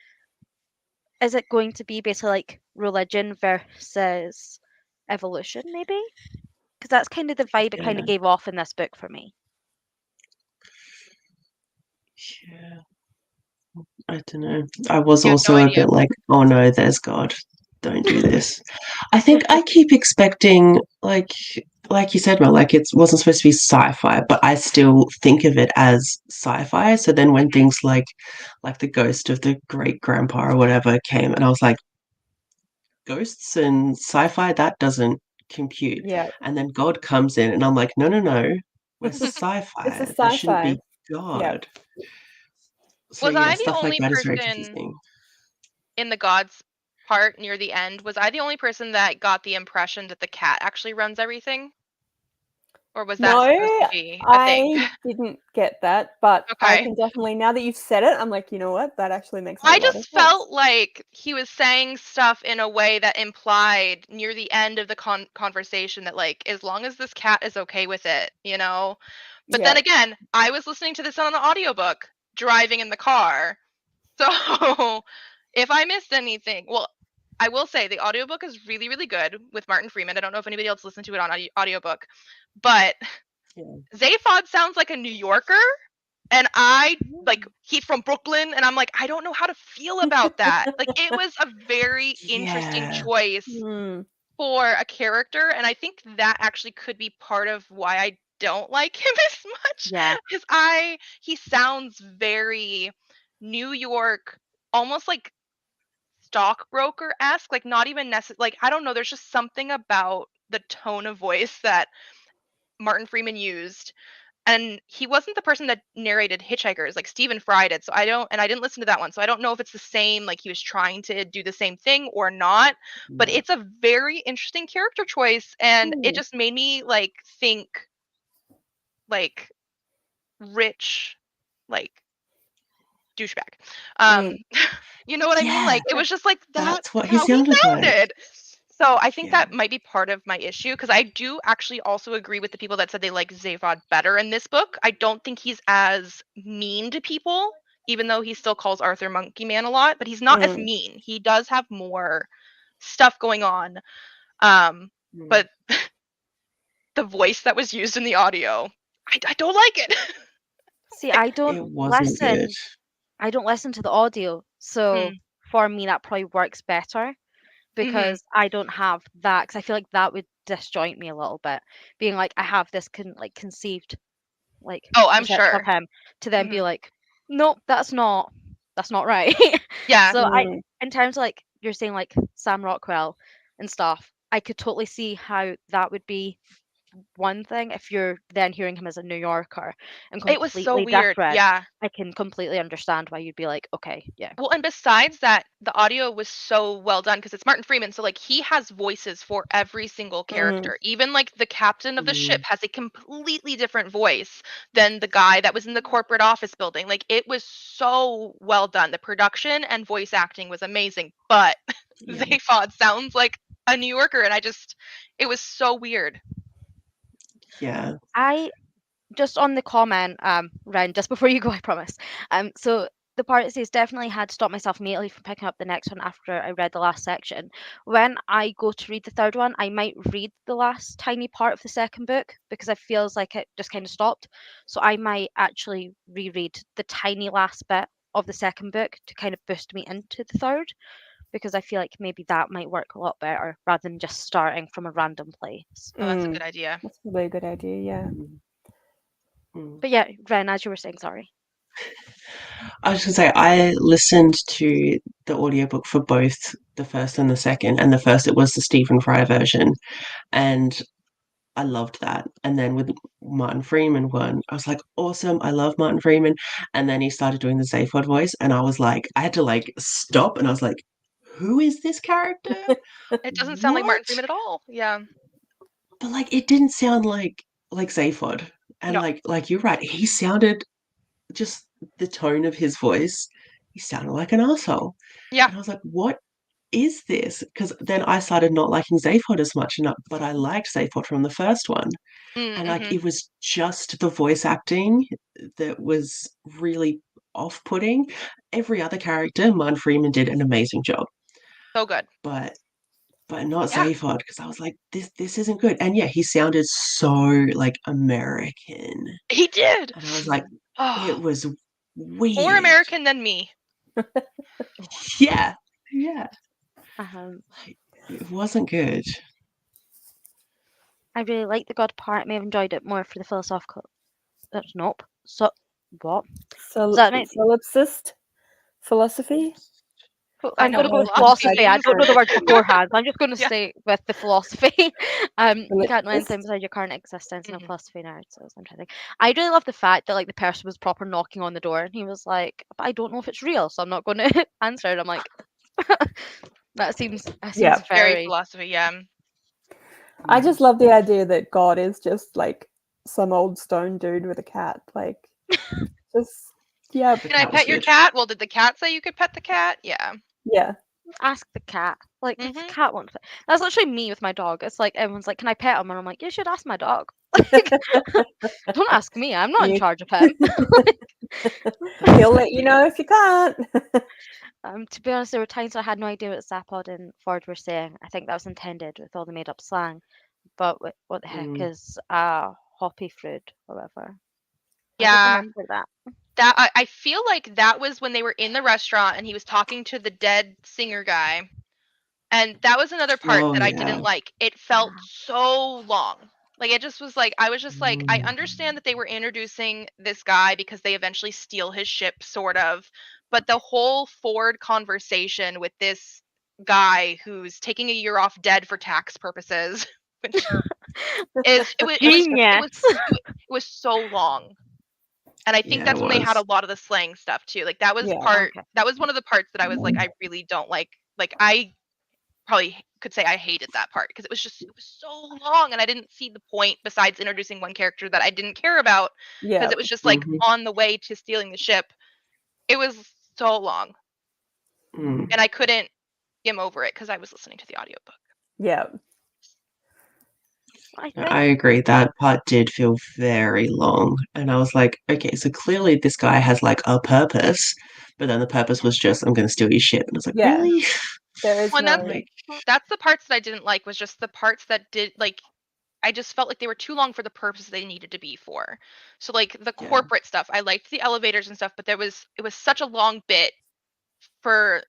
[SPEAKER 1] is it going to be basically like religion versus evolution, maybe? Because that's kind of the vibe it kind
[SPEAKER 2] Yeah.
[SPEAKER 1] of gave off in this book for me.
[SPEAKER 2] Yeah. I don't know. I was
[SPEAKER 3] You have no
[SPEAKER 2] also a
[SPEAKER 3] idea.
[SPEAKER 2] bit like, oh no, there's God. Don't do this. I think I keep expecting, like you said, Mel, like it wasn't supposed to be sci-fi, but I still think of it as sci-fi. So then when things like the ghost of the great grandpa or whatever came, and I was like, ghosts and sci-fi, that doesn't compute.
[SPEAKER 4] Yeah.
[SPEAKER 2] And then God comes in, and I'm like, no, no, no, we're
[SPEAKER 4] It's a
[SPEAKER 2] sci-fi. That shouldn't
[SPEAKER 4] sci-fi.
[SPEAKER 2] be God. So
[SPEAKER 3] Was
[SPEAKER 2] yeah,
[SPEAKER 3] I the
[SPEAKER 2] stuff like
[SPEAKER 3] only
[SPEAKER 2] that is very
[SPEAKER 3] person
[SPEAKER 2] confusing.
[SPEAKER 3] in the gods part near the end? Was I the only person that got the impression that the cat actually runs everything? Or was that
[SPEAKER 4] No,
[SPEAKER 3] supposed to be a thing?
[SPEAKER 4] I didn't get that, but I
[SPEAKER 3] Okay.
[SPEAKER 4] can definitely, now that you've said it, I'm like, you know what? That actually makes a
[SPEAKER 3] I
[SPEAKER 4] lot of
[SPEAKER 3] just
[SPEAKER 4] sense.
[SPEAKER 3] felt like he was saying stuff in a way that implied near the end of the conversation that, like, as long as this cat is okay with it, you know? But then again, I was listening to this on an audiobook driving in the car. So if I missed anything, well, I will say the audiobook is really, really good with Martin Freeman. I don't know if anybody else listened to it on audiobook, but
[SPEAKER 2] Yeah.
[SPEAKER 3] Zaphod sounds like a New Yorker. And he's from Brooklyn, and I'm like, I don't know how to feel about that. Like, it was a very interesting
[SPEAKER 2] Yeah.
[SPEAKER 3] choice
[SPEAKER 4] Mm.
[SPEAKER 3] for a character, and I think that actually could be part of why I don't like him as much.
[SPEAKER 1] Yeah.
[SPEAKER 3] Because he sounds very New York, almost like stockbroker-esque, like not even necessarily, like, I don't know, there's just something about the tone of voice that Martin Freeman used. And he wasn't the person that narrated Hitchhikers, like Stephen Fry did. So I didn't listen to that one. So I don't know if it's the same, like he was trying to do the same thing or not. But
[SPEAKER 2] Yeah.
[SPEAKER 3] it's a very interesting character choice, and it
[SPEAKER 4] Ooh.
[SPEAKER 3] just made me like think like rich, like douchebag. You know what I mean?
[SPEAKER 2] Yeah,
[SPEAKER 3] Like it was just like that's
[SPEAKER 2] that's what he
[SPEAKER 3] how he
[SPEAKER 2] sounded like.
[SPEAKER 3] sounded. So I think
[SPEAKER 2] Yeah.
[SPEAKER 3] that might be part of my issue, because I do actually also agree with the people that said they like Zavod better in this book. I don't think he's as mean to people, even though he still calls Arthur Monkey Man a lot, but he's not as mean. He does have more stuff going on. But the voice that was used in the audio, I don't like it.
[SPEAKER 1] See, I
[SPEAKER 2] It
[SPEAKER 1] don't
[SPEAKER 2] wasn't good.
[SPEAKER 1] listen. I don't listen to the audio, so for me that probably works better. because I don't have that. Because I feel like that would disjoint me a little bit. Being like, I have this conceived like
[SPEAKER 3] Oh, I'm
[SPEAKER 1] perception of
[SPEAKER 3] sure.
[SPEAKER 1] him, to then be
[SPEAKER 3] Mhm.
[SPEAKER 1] like, nope, that's not right.
[SPEAKER 3] Yeah.
[SPEAKER 1] So I,
[SPEAKER 4] Mm.
[SPEAKER 1] in terms of like you're saying like Sam Rockwell and stuff, I could totally see how that would be one thing. If you're then hearing him as a New Yorker and
[SPEAKER 3] It was so
[SPEAKER 1] completely
[SPEAKER 3] weird.
[SPEAKER 1] different,
[SPEAKER 3] Yeah.
[SPEAKER 1] I can completely understand why you'd be like, okay, yeah.
[SPEAKER 3] Well, and besides that, the audio was so well done because it's Martin Freeman, so like he has voices for every single character. Even like the captain of the ship
[SPEAKER 2] Mm.
[SPEAKER 3] has a completely different voice than the guy that was in the corporate office building. Like it was so well done. The production and voice acting was amazing, but
[SPEAKER 2] Yeah.
[SPEAKER 3] Zaphod sounds like a New Yorker, and it was so weird.
[SPEAKER 2] Yeah.
[SPEAKER 1] I just on the comment, Ren, just before you go, I promise. So the part that says definitely had to stop myself immediately from picking up the next one after I read the last section. When I go to read the third one, I might read the last tiny part of the second book because it feels like it just kind of stopped. So I might actually reread the tiny last bit of the second book to kind of boost me into the third because I feel like maybe that might work a lot better rather than just starting from a random place.
[SPEAKER 3] Oh, that's a good idea.
[SPEAKER 4] That's probably a good idea, yeah.
[SPEAKER 2] Mm.
[SPEAKER 1] But yeah, Ren, as you were saying, sorry.
[SPEAKER 2] I was going to say, I listened to the audiobook for both the first and the second, and the first it was the Stephen Fry version, and I loved that. And then with Martin Freeman one, I was like, awesome, I love Martin Freeman. And then he started doing the Zaphod voice, and I was like, I had to like stop, and I was like, who is this character?
[SPEAKER 3] It doesn't sound like Martin
[SPEAKER 2] What?
[SPEAKER 3] Freeman at all. Yeah.
[SPEAKER 2] But like, it didn't sound like Zaphod, and
[SPEAKER 3] No.
[SPEAKER 2] like you're right, he sounded just the tone of his voice. He sounded like an asshole.
[SPEAKER 3] Yeah.
[SPEAKER 2] And I was like, what is this? Because then I started not liking Zaphod as much, but I liked Zaphod from the first one. And like
[SPEAKER 3] Mm-hmm.
[SPEAKER 2] it was just the voice acting that was really off-putting. Every other character, Martin Freeman did an amazing job,
[SPEAKER 3] So good.
[SPEAKER 2] but not
[SPEAKER 3] Yeah.
[SPEAKER 2] Zaphod because I was like, this isn't good. And yeah, he sounded so like American,
[SPEAKER 3] He did.
[SPEAKER 2] and I was like, it
[SPEAKER 3] Oh,
[SPEAKER 2] was
[SPEAKER 3] more
[SPEAKER 2] weird.
[SPEAKER 3] American than me.
[SPEAKER 2] Yeah, yeah,
[SPEAKER 1] Um,
[SPEAKER 2] it wasn't good.
[SPEAKER 1] I really like the God part. I may have enjoyed it more for the philosophical. Nope. So what?
[SPEAKER 4] So,
[SPEAKER 1] So that makes.
[SPEAKER 4] solipsist philosophy.
[SPEAKER 3] I
[SPEAKER 1] I'm
[SPEAKER 3] know
[SPEAKER 1] going to
[SPEAKER 3] what
[SPEAKER 1] go with
[SPEAKER 3] philosophy
[SPEAKER 1] philosophy. I
[SPEAKER 3] means.
[SPEAKER 1] don't know the word beforehand. I'm just going to
[SPEAKER 3] Yeah.
[SPEAKER 1] stay with the philosophy. You can't know anything
[SPEAKER 4] Solipsist.
[SPEAKER 1] beside your current existence. No
[SPEAKER 3] Mhm.
[SPEAKER 1] philosophy now. So I'm trying to think. I really love the fact that like the person was proper knocking on the door, and he was like, "But I don't know if it's real, so I'm not going to answer it." I'm like, that seems
[SPEAKER 4] Yeah.
[SPEAKER 3] Very
[SPEAKER 1] very.
[SPEAKER 3] philosophy. Yeah.
[SPEAKER 4] I just love the idea that God is just like some old stone dude with a cat. Like, just, yeah,
[SPEAKER 2] The
[SPEAKER 3] Can I
[SPEAKER 2] cat was
[SPEAKER 3] pet your
[SPEAKER 2] good.
[SPEAKER 3] cat? Well, did the cat say you could pet the cat? Yeah.
[SPEAKER 4] yeah.
[SPEAKER 1] Ask the cat. Like if the
[SPEAKER 3] Mhm.
[SPEAKER 1] cat wants it. That's literally me with my dog. It's like everyone's like, "Can I pet him?" And I'm like, "You should ask my dog." Like, don't ask me. I'm not in
[SPEAKER 4] You-
[SPEAKER 1] charge of him.
[SPEAKER 4] He'll let you know if you can't.
[SPEAKER 1] To be honest, there were times I had no idea what Zapod and Ford were saying. I think that was intended with all the made up slang. But what the heck
[SPEAKER 2] Mm.
[SPEAKER 1] is hoppy fruit or whatever? I don't
[SPEAKER 3] Yeah.
[SPEAKER 1] remember that.
[SPEAKER 3] That I feel like that was when they were in the restaurant and he was talking to the dead singer guy. And that was another part
[SPEAKER 2] Oh
[SPEAKER 3] that I
[SPEAKER 2] yeah.
[SPEAKER 3] didn't like. It felt so long. Like it just was like I was just like I
[SPEAKER 2] Mm.
[SPEAKER 3] understand that they were introducing this guy because they eventually steal his ship sort of, but the whole Ford conversation with this guy who's taking a year off dead for tax purposes, which is
[SPEAKER 1] Genius.
[SPEAKER 3] it was so long. And I think
[SPEAKER 2] Yeah, it
[SPEAKER 3] that's when they had a
[SPEAKER 2] was.
[SPEAKER 3] lot of the slang stuff too. Like that was
[SPEAKER 4] Yeah.
[SPEAKER 1] Okay.
[SPEAKER 3] that was one of the parts that I was like I really don't like. Like I probably could say I hated that part because it was so long and I didn't see the point besides introducing one character that I didn't care about
[SPEAKER 4] Yeah.
[SPEAKER 3] because it was just like
[SPEAKER 2] Mhm.
[SPEAKER 3] on the way to stealing the ship. It was so long
[SPEAKER 2] Mm.
[SPEAKER 3] and I couldn't skim over it because I was listening to the audiobook.
[SPEAKER 4] Yeah.
[SPEAKER 1] I
[SPEAKER 2] I
[SPEAKER 1] think
[SPEAKER 2] agree. That part did feel very long. And I was like, okay, so clearly this guy has like a purpose, but then the purpose was just, I'm going to steal your ship. And I was like,
[SPEAKER 4] Yeah.
[SPEAKER 2] really?
[SPEAKER 4] There is
[SPEAKER 3] Well, and
[SPEAKER 4] no.
[SPEAKER 2] Like,
[SPEAKER 3] that's the parts that I didn't like was just the parts that did like I just felt like they were too long for the purpose they needed to be for. So like the
[SPEAKER 2] yeah.
[SPEAKER 3] corporate stuff, I liked the elevators and stuff, but it was such a long bit for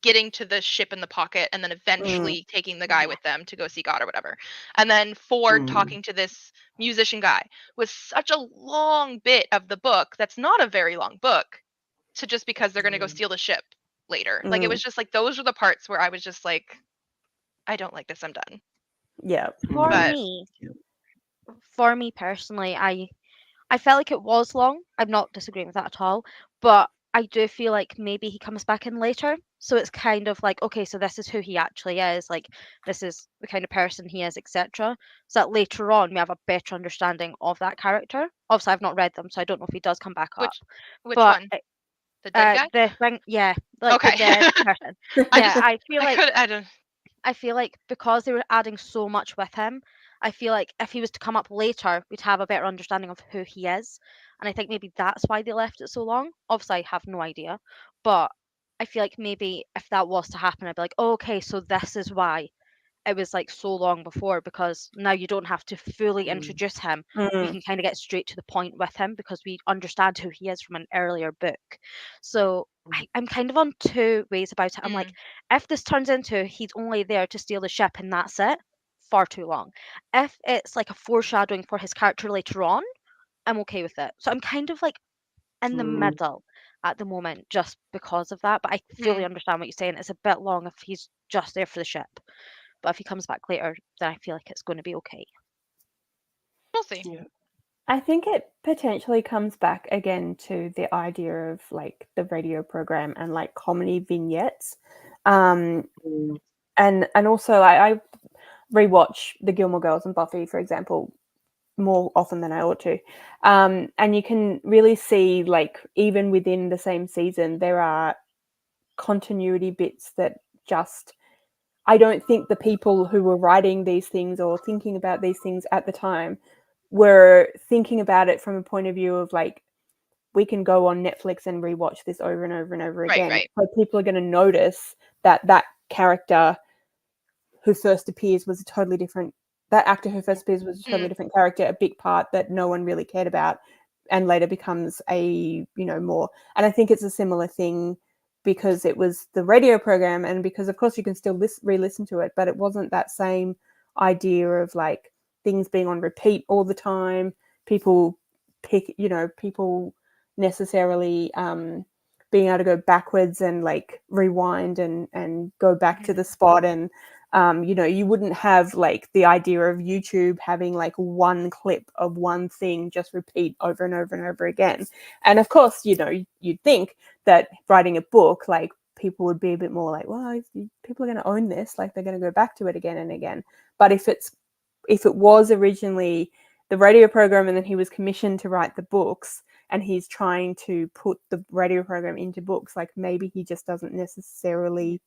[SPEAKER 3] getting to the ship in the pocket and then eventually taking the guy
[SPEAKER 1] Yeah.
[SPEAKER 3] with them to go see God or whatever. And then 4 talking to this musician guy was such a long bit of the book that's not a very long book to just because they're going to go steal the ship later. Like it was just like those were the parts where I was just like, I don't like this, I'm done.
[SPEAKER 4] Yeah.
[SPEAKER 1] For
[SPEAKER 3] But-
[SPEAKER 1] me, for me personally, I felt like it was long. I'm not disagreeing with that at all, but I do feel like maybe he comes back in later. So it's kind of like, okay, so this is who he actually is. Like, this is the kind of person he is, etc. So that later on we have a better understanding of that character. Obviously, I've not read them, so I don't know if he does come back up.
[SPEAKER 3] Which
[SPEAKER 1] But
[SPEAKER 3] one? The dead guy?
[SPEAKER 1] the thing, yeah, like the
[SPEAKER 3] Okay.
[SPEAKER 1] dead person.
[SPEAKER 3] I
[SPEAKER 1] Yeah,
[SPEAKER 3] just-
[SPEAKER 1] I feel like
[SPEAKER 3] I don't.
[SPEAKER 1] I feel like because they were adding so much with him, I feel like if he was to come up later, we'd have a better understanding of who he is. And I think maybe that's why they left it so long. Obviously, I have no idea. But I feel like maybe if that was to happen, I'd be like, oh, okay, so this is why it was like so long before, because now you don't have to fully introduce him. You can kind of get straight to the point with him because we understand who he is from an earlier book. So I'm kind of on two ways about it. I'm like, if this turns into he's only there to steal the ship and that's it, far too long. If it's like a foreshadowing for his character later on, I'm okay with it. So I'm kind of like in the middle at the moment just because of that. But I fully understand what you're saying. It's a bit long if he's just there for the ship. But if he comes back later, then I feel like it's going to be okay.
[SPEAKER 3] We'll see.
[SPEAKER 2] Yeah.
[SPEAKER 4] I think it potentially comes back again to the idea of like the radio program and like comedy vignettes. And also I rewatch the Gilmore Girls and Buffy, for example, more often than I ought to. And you can really see, like, even within the same season, there are continuity bits that just, I don't think the people who were writing these things or thinking about these things at the time were thinking about it from a point of view of like, we can go on Netflix and rewatch this over and over and over again.
[SPEAKER 3] Right.
[SPEAKER 4] So people are going to notice that that character who first appears was a totally different, that actor who first appears was a totally different character, a big part that no one really cared about, and later becomes a, more. And I think it's a similar thing because it was the radio program, and because of course you can still re-listen to it, but it wasn't that same idea of like things being on repeat all the time. People people necessarily being able to go backwards and like rewind and go back to the spot. And you wouldn't have like the idea of YouTube having like one clip of one thing just repeat over and over and over again. And of course, you'd think that writing a book, like, people would be a bit more like, well, people are going to own this, like they're going to go back to it again and again. But if it was originally the radio program and then he was commissioned to write the books and he's trying to put the radio program into books, like maybe he just doesn't necessarily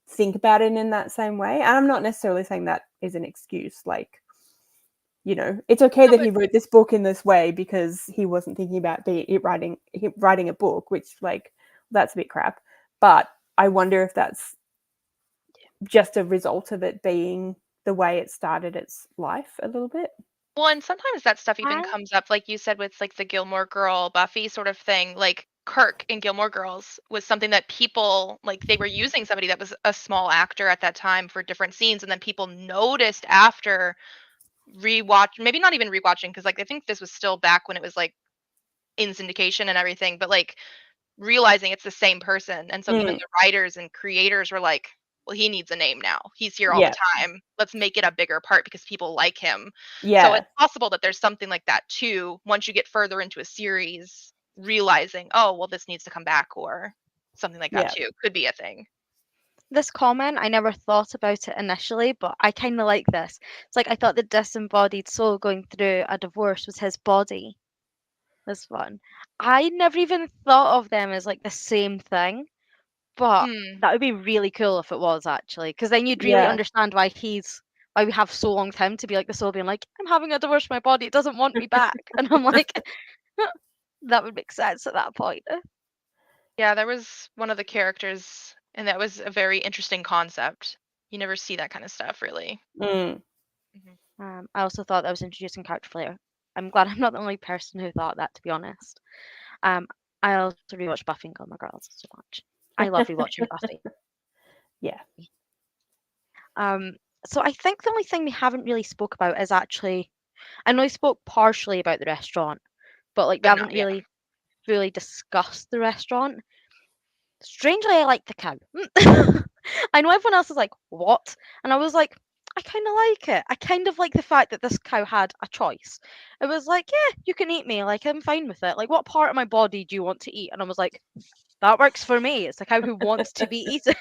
[SPEAKER 4] think about it in that same way. And I'm not necessarily saying that is an excuse. Like, it's okay that he wrote this book in this way because he wasn't thinking about writing a book, which, like, that's a bit crap. But I wonder if that's just a result of it being the way it started its life a little bit.
[SPEAKER 3] Well, and sometimes that stuff even comes up, like you said, with like the Gilmore Girl, Buffy sort of thing. Like Kirk in Gilmore Girls was something that people, like, they were using somebody that was a small actor at that time for different scenes, and then people noticed after maybe not even rewatching, because like I think this was still back when it was like in syndication and everything, but like realizing it's the same person. And so even the writers and creators were like, well, he needs a name now. He's here all the time. Let's make it a bigger part because people like him.
[SPEAKER 4] Yeah.
[SPEAKER 3] So it's possible that there's something like that too, once you get further into a series, realizing, oh, well, this needs to come back, or something like that too. Could be a thing.
[SPEAKER 1] This comment, I never thought about it initially, but I kind of like this. It's like I thought the disembodied soul going through a divorce was his body. This one. I never even thought of them as like the same thing, but that would be really cool if it was, actually, because then you'd really understand why we have so long with him to be like the soul being like, I'm having a divorce, my body, it doesn't want me back. And I'm like, that would make sense at that point.
[SPEAKER 3] Yeah, there was one of the characters, and that was a very interesting concept. You never see that kind of stuff, really.
[SPEAKER 1] I also thought that was introducing character flair. I'm glad I'm not the only person who thought that, to be honest. I also rewatched Buffy and Gilmore Girls so much. I love rewatching Buffy.
[SPEAKER 4] Yeah.
[SPEAKER 1] So I think the only thing we haven't really spoke about is actually, I know I spoke partially about the restaurant, but like we
[SPEAKER 3] But
[SPEAKER 1] haven't
[SPEAKER 3] not yet.
[SPEAKER 1] really really discussed the restaurant. Strangely, I like the cow. I know everyone else is like, what? And I was like, I kind of like it. I kind of like the fact that this cow had a choice. It was like, yeah, you can eat me. Like, I'm fine with it. Like, what part of my body do you want to eat? And I was like, that works for me. It's a cow who wants to be eaten.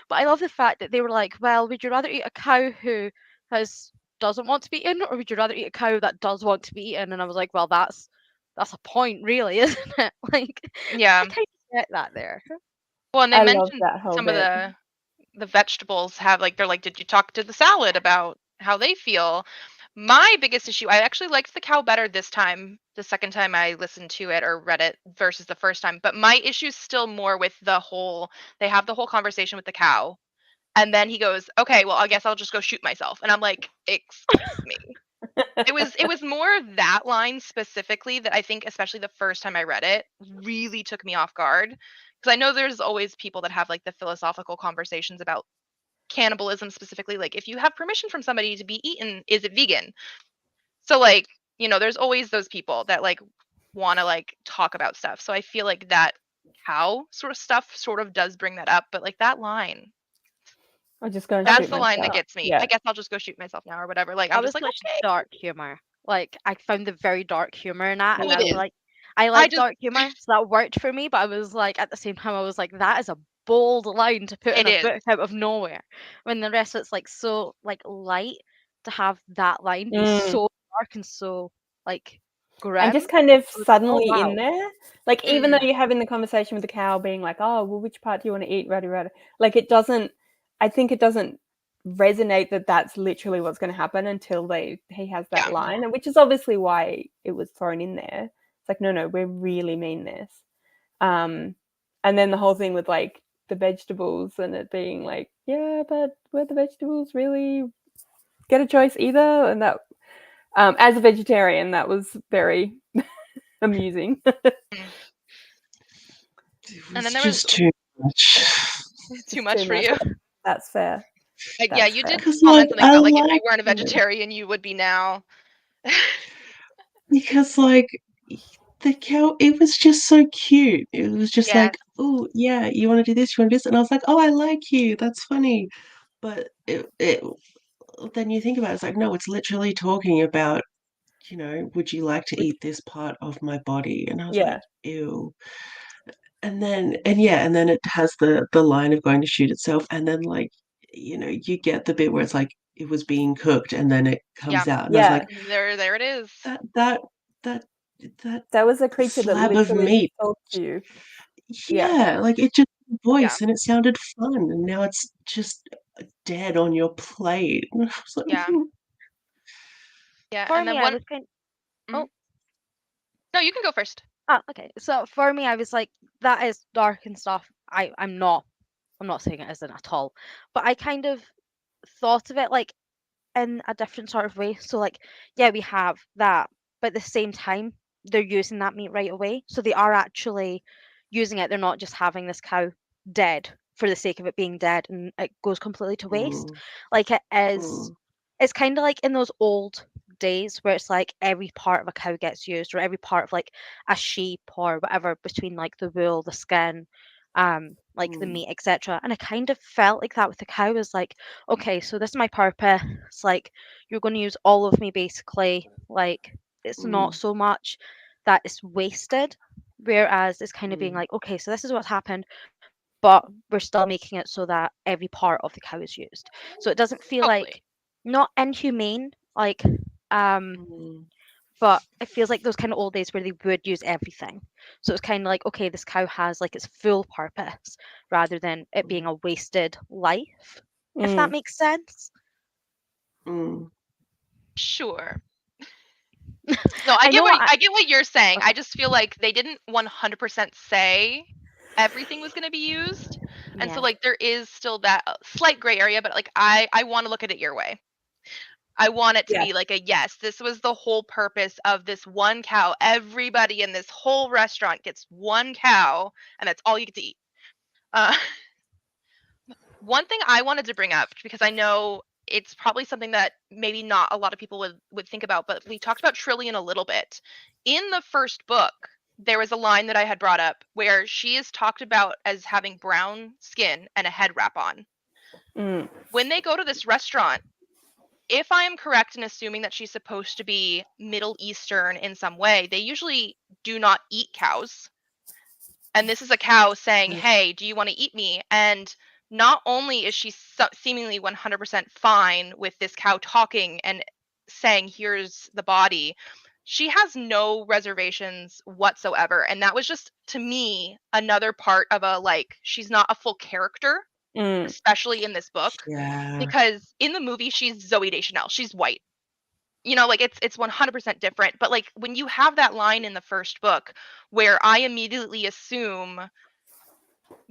[SPEAKER 1] But I love the fact that they were like, well, would you rather eat a cow who doesn't want to be eaten, or would you rather eat a cow that does want to be eaten? And I was like, well, that's a point, really, isn't it? Like,
[SPEAKER 3] Yeah.
[SPEAKER 1] I kind of get that there.
[SPEAKER 3] Well, and they
[SPEAKER 4] I love
[SPEAKER 3] mentioned
[SPEAKER 4] that whole
[SPEAKER 3] some
[SPEAKER 4] bit.
[SPEAKER 3] of the vegetables have like, they're like, did you talk to the salad about how they feel? My biggest issue, I actually liked the cow better this time, the second time I listened to it or read it versus the first time. But my issue is still more with they have the whole conversation with the cow. And then he goes, okay, well, I guess I'll just go shoot myself. And I'm like, excuse me. It was more that line specifically that I think, especially the first time I read it, really took me off guard. Because I know there's always people that have like the philosophical conversations about cannibalism specifically. Like, if you have permission from somebody to be eaten, is it vegan? So like, there's always those people that like want to like talk about stuff. So I feel like that cow sort of stuff sort of does bring that up. But like that line,
[SPEAKER 4] I'll just go and
[SPEAKER 3] that's
[SPEAKER 4] shoot
[SPEAKER 3] the line that
[SPEAKER 4] myself.
[SPEAKER 3] gets me.
[SPEAKER 4] Yeah.
[SPEAKER 3] I guess I'll just go shoot myself now or whatever. Like,
[SPEAKER 1] That
[SPEAKER 3] I'm
[SPEAKER 1] was
[SPEAKER 3] just like,
[SPEAKER 1] such
[SPEAKER 3] okay.
[SPEAKER 1] dark humor. Like, I found the very dark humor in that, and
[SPEAKER 3] Oh, it
[SPEAKER 1] I was
[SPEAKER 3] is.
[SPEAKER 1] like, I
[SPEAKER 3] I
[SPEAKER 1] like
[SPEAKER 3] just,
[SPEAKER 1] dark humor, so that worked for me. But I was like, at the same time, I was like, that is a bold line to put in
[SPEAKER 3] it
[SPEAKER 1] a
[SPEAKER 3] is.
[SPEAKER 1] book out of nowhere. When the rest of it's like so like light, to have that line be so dark and so like grim.
[SPEAKER 4] And just kind of
[SPEAKER 1] I was like, oh
[SPEAKER 4] suddenly
[SPEAKER 1] wow.
[SPEAKER 4] in there. Like, even though
[SPEAKER 3] Mhm.
[SPEAKER 4] you're having the conversation with the cow being like, oh, well, which part do you want to eat? Rada. Like, I think it doesn't resonate that that's literally what's going to happen until he has that
[SPEAKER 3] Yeah.
[SPEAKER 4] line, and which is obviously why it was thrown in there. It's like, no, we really mean this. And then the whole thing with like the vegetables and it being like, yeah, but were the vegetables really get a choice either? And that, as a vegetarian, that was very amusing.
[SPEAKER 3] Mm.
[SPEAKER 2] It
[SPEAKER 3] And
[SPEAKER 2] was
[SPEAKER 3] then there was
[SPEAKER 2] just too much.
[SPEAKER 3] too much for you.
[SPEAKER 4] That's fair.
[SPEAKER 3] Like, yeah,
[SPEAKER 4] That's
[SPEAKER 3] you
[SPEAKER 4] fair.
[SPEAKER 3] did
[SPEAKER 2] Because,
[SPEAKER 3] comment
[SPEAKER 2] like,
[SPEAKER 3] something
[SPEAKER 2] I
[SPEAKER 3] about like if you
[SPEAKER 2] like
[SPEAKER 3] weren't a
[SPEAKER 2] it.
[SPEAKER 3] vegetarian, you would be now.
[SPEAKER 2] Because, like, the cow, it was just so cute. It was just
[SPEAKER 3] Yeah.
[SPEAKER 2] like, oh, yeah, you want to do this, you want to do this? And I was like, oh, I like you. That's funny. But then you think about it, it's like, no, it's literally talking about, would you like to eat this part of my body? And I was like,
[SPEAKER 4] Yeah.
[SPEAKER 2] ew. And then it has the line of going to shoot itself, and then like, you get the bit where it's like it was being cooked, and then it
[SPEAKER 3] Yeah.
[SPEAKER 2] comes out, and I was like,
[SPEAKER 3] There it is.
[SPEAKER 2] that that that
[SPEAKER 4] That was a creature that
[SPEAKER 2] slab of
[SPEAKER 4] literally
[SPEAKER 2] meat,
[SPEAKER 4] talked to you. Yeah.
[SPEAKER 2] yeah, like it just had a
[SPEAKER 3] Yeah.
[SPEAKER 2] voice, and it sounded fun, and now it's just dead on your plate. And I was like,
[SPEAKER 3] Yeah. Yeah.
[SPEAKER 1] For
[SPEAKER 3] And
[SPEAKER 1] me,
[SPEAKER 3] then
[SPEAKER 1] I
[SPEAKER 3] one.
[SPEAKER 1] was kind.
[SPEAKER 3] Mhm.
[SPEAKER 1] Oh,
[SPEAKER 3] No, you can go first.
[SPEAKER 1] okay. So for me, I was like, that is dark and stuff. I'm not saying it isn't at all, but I kind of thought of it like in a different sort of way. So like, yeah, we have that, but at the same time, they're using that meat right away. So they are actually using it. They're not just having this cow dead for the sake of it being dead and it goes completely to waste.
[SPEAKER 2] mm,
[SPEAKER 1] Like it is,
[SPEAKER 2] mm,
[SPEAKER 1] it's kind of like in those old days where it's like every part of a cow gets used, or every part of like a sheep or whatever, between like the wool, the skin, like the
[SPEAKER 2] mm,
[SPEAKER 1] meat, etc. And I kind of felt like that with the cow. Is like, okay, so this is my purpose. It's like you're going to use all of me basically. Like it's not
[SPEAKER 2] mm,
[SPEAKER 1] so much that it's wasted, whereas it's kind of being
[SPEAKER 2] mm,
[SPEAKER 1] like, okay, so this is what's happened, but we're still making it so that every part of the cow is used. So it doesn't feel like,
[SPEAKER 3] Totally.
[SPEAKER 1] not inhumane, like
[SPEAKER 2] mm,
[SPEAKER 1] but it feels like those kind of old days where they would use everything. So it's kind of like, okay, this cow has like its full purpose rather than it being
[SPEAKER 2] mm,
[SPEAKER 1] a wasted life, if that
[SPEAKER 4] Mm.
[SPEAKER 1] makes sense.
[SPEAKER 2] mm.
[SPEAKER 3] Sure. No,
[SPEAKER 1] I know what
[SPEAKER 3] I get what you're saying. I
[SPEAKER 1] okay.
[SPEAKER 3] just feel like they didn't 100% say everything was going to be used. And so
[SPEAKER 1] Yeah.
[SPEAKER 3] like there is still that slight gray area, but like I want to look at it your way. I want it to
[SPEAKER 4] Yeah.
[SPEAKER 3] be like a yes, this was the whole purpose of this one cow. Everybody in this whole restaurant gets one cow and that's all you get to eat. Uh One thing I wanted to bring up, because I know it's probably something that maybe not a lot of people would think about, but we talked about Trillian a little bit. In the first book, there was a line that I had brought up where she is talked about as having brown skin and a head wrap on.
[SPEAKER 4] Mm.
[SPEAKER 3] When they go to this restaurant, if I am correct in assuming that she's supposed to be Middle Eastern in some way, they usually do not eat cows. And this is a cow saying,
[SPEAKER 2] Yeah.
[SPEAKER 3] hey, do you want to eat me? And not only is she seemingly 100% fine with this cow talking and saying, here's the body, she has no reservations whatsoever. And that was just, to me, another part of a, like, she's not a full character,
[SPEAKER 4] Mm.
[SPEAKER 3] especially in this book.
[SPEAKER 2] Yeah.
[SPEAKER 3] Because in the movie, she's Zooey Deschanel. She's white. You know, like, it's 100% different. But, like, when you have that line in the first book where I immediately assume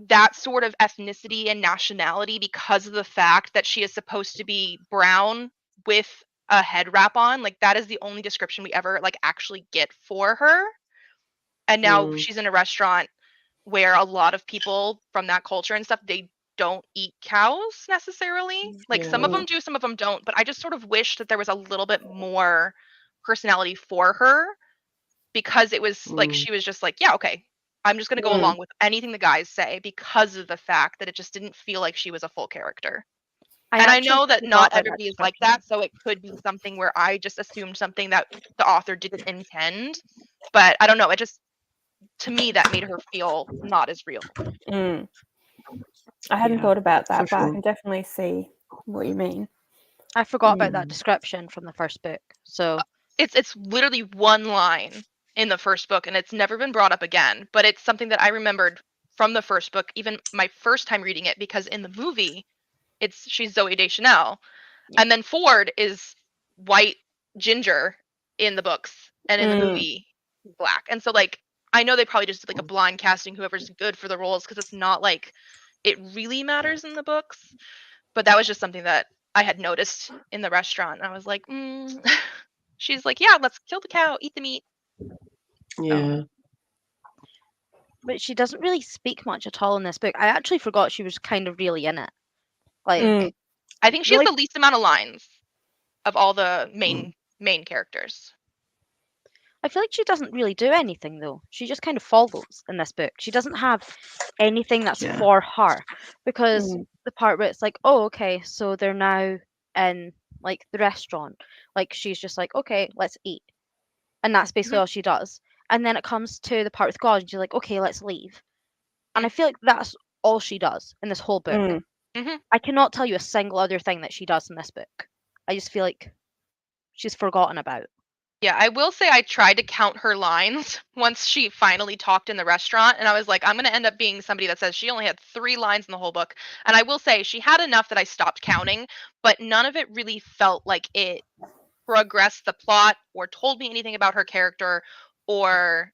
[SPEAKER 3] that sort of ethnicity and nationality because of the fact that she is supposed to be brown with a head wrap on, like, that is the only description we ever, like, actually get for her. And now
[SPEAKER 2] Mm.
[SPEAKER 3] she's in a restaurant where a lot of people from that culture and stuff, they don't eat cows necessarily. Like, some of
[SPEAKER 2] Yeah.
[SPEAKER 3] them do, some of them don't. But I just sort of wish that there was a little bit more personality for her, because it was like
[SPEAKER 2] Mm.
[SPEAKER 3] she was just like, yeah, okay, I'm just going to go
[SPEAKER 4] Mm.
[SPEAKER 3] along with anything the guys say, because of the fact that it just didn't feel like she was a full character. And I
[SPEAKER 1] actually
[SPEAKER 3] know that
[SPEAKER 1] forgot
[SPEAKER 3] not
[SPEAKER 1] about
[SPEAKER 3] everybody is like that, so it could be something where I just assumed something that the author didn't intend. But I don't know, it just, to me, that made her feel not as real.
[SPEAKER 4] Mm. I hadn't
[SPEAKER 2] Yeah,
[SPEAKER 4] thought about that,
[SPEAKER 2] for
[SPEAKER 4] but I
[SPEAKER 2] sure.
[SPEAKER 4] can definitely see what you mean.
[SPEAKER 1] I forgot about that
[SPEAKER 2] Mm.
[SPEAKER 1] description from the first book. So
[SPEAKER 3] It's literally one line in the first book, and it's never been brought up again. But it's something that I remembered from the first book, even my first time reading it, because in the movie, she's Zooey Deschanel,
[SPEAKER 1] Yeah.
[SPEAKER 3] and then Ford is white ginger in the books, and in the
[SPEAKER 4] Mm.
[SPEAKER 3] movie, he's black. And so, like, I know they probably just did like a blind casting, whoever's good for the roles, because it's not like it really matters in the books. But that was just something that I had noticed in the restaurant, and I was like, she's like, yeah, let's kill the cow, eat the meat.
[SPEAKER 2] Yeah.
[SPEAKER 1] but she doesn't really speak much at all in this book. I actually forgot she was kind of really in it. Like
[SPEAKER 4] Mm.
[SPEAKER 3] I think she has
[SPEAKER 1] really,
[SPEAKER 3] the least amount of lines of all the
[SPEAKER 2] Mm.
[SPEAKER 3] main characters.
[SPEAKER 1] I feel like she doesn't really do anything though. She just kind of follows in this book. She doesn't have anything that's
[SPEAKER 2] Yeah.
[SPEAKER 1] for her, because
[SPEAKER 4] Mm.
[SPEAKER 1] the part where it's like, oh, okay, so they're now in like the restaurant. Like she's just like, okay, let's eat, and that's basically
[SPEAKER 3] Mhm.
[SPEAKER 1] all she does. And then it comes to the part with God, and she's like, okay, let's leave. And I
[SPEAKER 3] Mm.
[SPEAKER 1] feel like that's all she does in this whole book.
[SPEAKER 4] Mm.
[SPEAKER 3] Mhm.
[SPEAKER 1] I cannot tell you a single other thing that she does in this book. I just feel like she's forgotten about.
[SPEAKER 3] Yeah, I will say I tried to count her lines once she finally talked in the restaurant, and I was like, I'm going to end up being somebody that says she only had 3 lines in the whole book. And I will say she had enough that I stopped counting, but none of it really felt like it progressed the plot or told me anything about her character or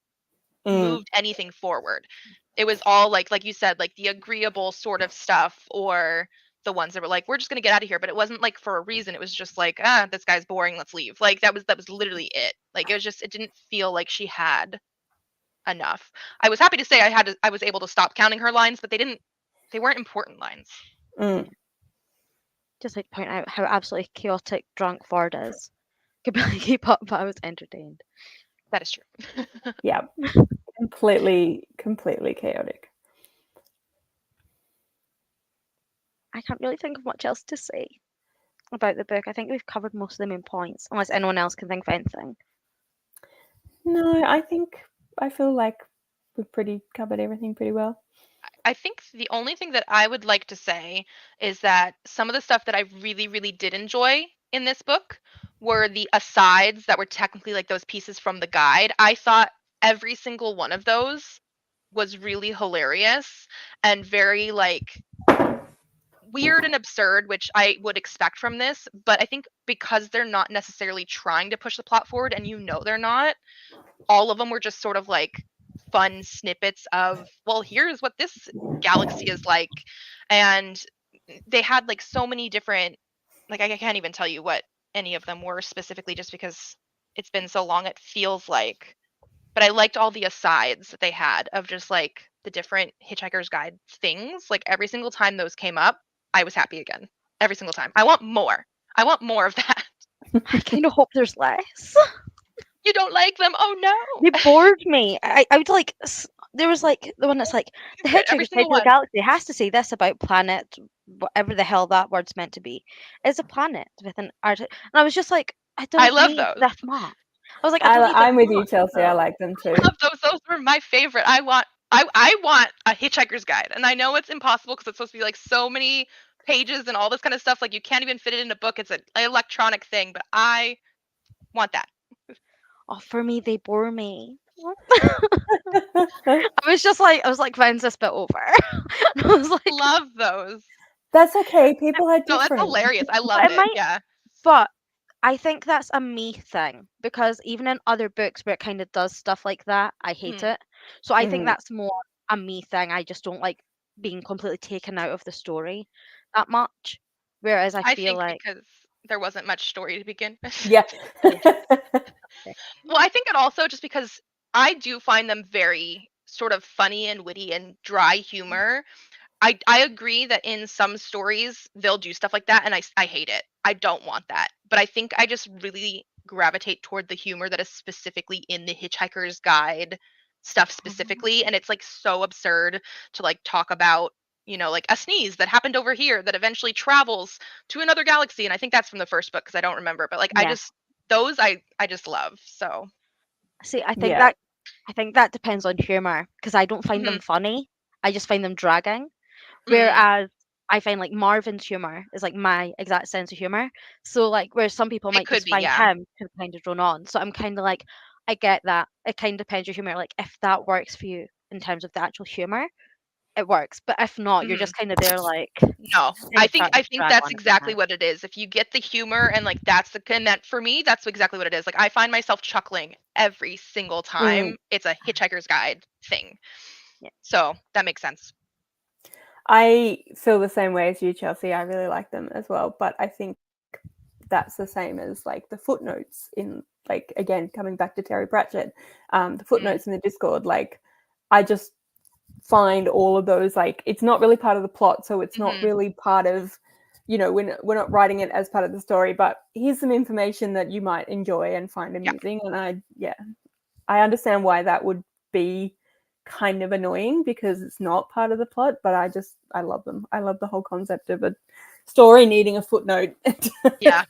[SPEAKER 4] Mm.
[SPEAKER 3] moved anything forward. It was all like you said, like the agreeable sort of stuff, or the ones that were like, we're just gonna get out of here. But it wasn't like for a reason. It was just like, this guy's boring, let's leave. Like that was literally it. Like it didn't feel like she had enough. I was happy to say I was able to stop counting her lines, but they weren't important lines.
[SPEAKER 4] Mm.
[SPEAKER 1] Just like point out how absolutely chaotic drunk Ford is. Could barely keep up, but I was entertained.
[SPEAKER 3] That is true.
[SPEAKER 4] Yeah. Completely chaotic.
[SPEAKER 1] I can't really think of much else to say about the book. I think we've covered most of the main points, unless anyone else can think of anything.
[SPEAKER 4] No, I feel like we've covered everything pretty well.
[SPEAKER 3] I think the only thing that I would like to say is that some of the stuff that I really, really did enjoy in this book were the asides that were technically like those pieces from the guide. I thought every single one of those was really hilarious and very like weird and absurd, which I would expect from this. But I think because they're not necessarily trying to push the plot forward, and they're not, all of them were just sort of like fun snippets of, well, here's what this galaxy is like. And they had like so many different, like I can't even tell you what any of them were specifically, just because it's been so long, it feels like. But I liked all the asides that they had of just like the different Hitchhiker's Guide things. Like every single time those came up, I was happy again every single time. I want more. I want more of that.
[SPEAKER 1] I kind of hope there's less.
[SPEAKER 3] You don't like them? Oh
[SPEAKER 1] They
[SPEAKER 3] no!
[SPEAKER 1] bored me. I would like. There was like the one that's like the
[SPEAKER 3] Every
[SPEAKER 1] Hitchhiker's
[SPEAKER 3] single
[SPEAKER 1] Guide to the
[SPEAKER 3] one.
[SPEAKER 1] Galaxy has to say this about planet, whatever the hell that word's meant to be, is a planet with an art. And I was just like, I
[SPEAKER 3] I
[SPEAKER 1] don't
[SPEAKER 3] love
[SPEAKER 1] need
[SPEAKER 3] those.
[SPEAKER 1] this much. I was like, I don't need this
[SPEAKER 4] I'm with you,
[SPEAKER 1] much,
[SPEAKER 4] Chelsea. I
[SPEAKER 1] though.
[SPEAKER 4] like them
[SPEAKER 3] I
[SPEAKER 4] too.
[SPEAKER 3] love those. Those were my favorite. I want a Hitchhiker's Guide, and I know it's impossible because it's supposed to be like so many pages and all this kind of stuff. Like you can't even fit it in a book. It's an electronic thing, but I want that.
[SPEAKER 1] Oh, for me, they bore me. I was like, when's this bit over? And I was like,
[SPEAKER 3] Love those.
[SPEAKER 4] That's okay. People are
[SPEAKER 3] No, that's
[SPEAKER 4] different.
[SPEAKER 3] hilarious. I
[SPEAKER 1] but
[SPEAKER 3] loved
[SPEAKER 1] it
[SPEAKER 3] it.
[SPEAKER 1] might,
[SPEAKER 3] Yeah.
[SPEAKER 1] but I think that's a me thing because even in other books where it kind of does stuff like that, I hate
[SPEAKER 3] Mhm.
[SPEAKER 1] it. So I think
[SPEAKER 4] Mhm.
[SPEAKER 1] that's more a me thing. I just don't like being completely taken out of the story that much. Whereas I
[SPEAKER 3] I
[SPEAKER 1] feel
[SPEAKER 3] think
[SPEAKER 1] like,
[SPEAKER 3] because there wasn't much story to begin with.
[SPEAKER 4] Yeah.
[SPEAKER 3] Well, I think it also just because I do find them very sort of funny and witty and dry humor. I agree that in some stories they'll do stuff like that, and I hate it. I don't want that. But I think I just really gravitate toward the humor that is specifically in the Hitchhiker's Guide stuff specifically, and it's like so absurd to like talk about, like a sneeze that happened over here that eventually travels to another galaxy, and I think that's from the first book because I don't remember, but like
[SPEAKER 1] yeah.
[SPEAKER 3] those I just love. So,
[SPEAKER 1] See,
[SPEAKER 4] Yeah.
[SPEAKER 1] I think that depends on humor because I don't find them funny. I just find them dragging. Whereas I find like Marvin's humor is like my exact sense of humor. So like where some people
[SPEAKER 3] it
[SPEAKER 1] might
[SPEAKER 3] could
[SPEAKER 1] just
[SPEAKER 3] be,
[SPEAKER 1] find
[SPEAKER 3] yeah.
[SPEAKER 1] him to kind of drone on. So I'm kind of like, I get that. It kind of depends your humor. Like if that works for you in terms of the actual humor, it works. But if not, you're
[SPEAKER 3] Mhm.
[SPEAKER 1] just kind of there like
[SPEAKER 3] No,
[SPEAKER 1] kind of starting
[SPEAKER 3] I
[SPEAKER 1] to
[SPEAKER 3] think
[SPEAKER 1] drag
[SPEAKER 3] that's
[SPEAKER 1] on a
[SPEAKER 3] exactly
[SPEAKER 1] bit.
[SPEAKER 3] what it is. If you get the humor and like and that for me, that's exactly what it is. Like I find myself chuckling every single time it's a Hitchhiker's Guide thing.
[SPEAKER 1] Yeah.
[SPEAKER 3] So that makes sense.
[SPEAKER 4] I feel the same way as you, Chelsea. I really like them as well, but I think that's the same as like the footnotes in, like, again, coming back to Terry Pratchett, the footnotes in the Discord. Like, I just find all of those, like, it's not really part of the plot, so it's not really part of, we're not writing it as part of the story, but here's some information that you might enjoy and find amusing. And I understand why that would be kind of annoying because it's not part of the plot, but I love them. I love the whole concept of a story needing a footnote.
[SPEAKER 3] Yeah.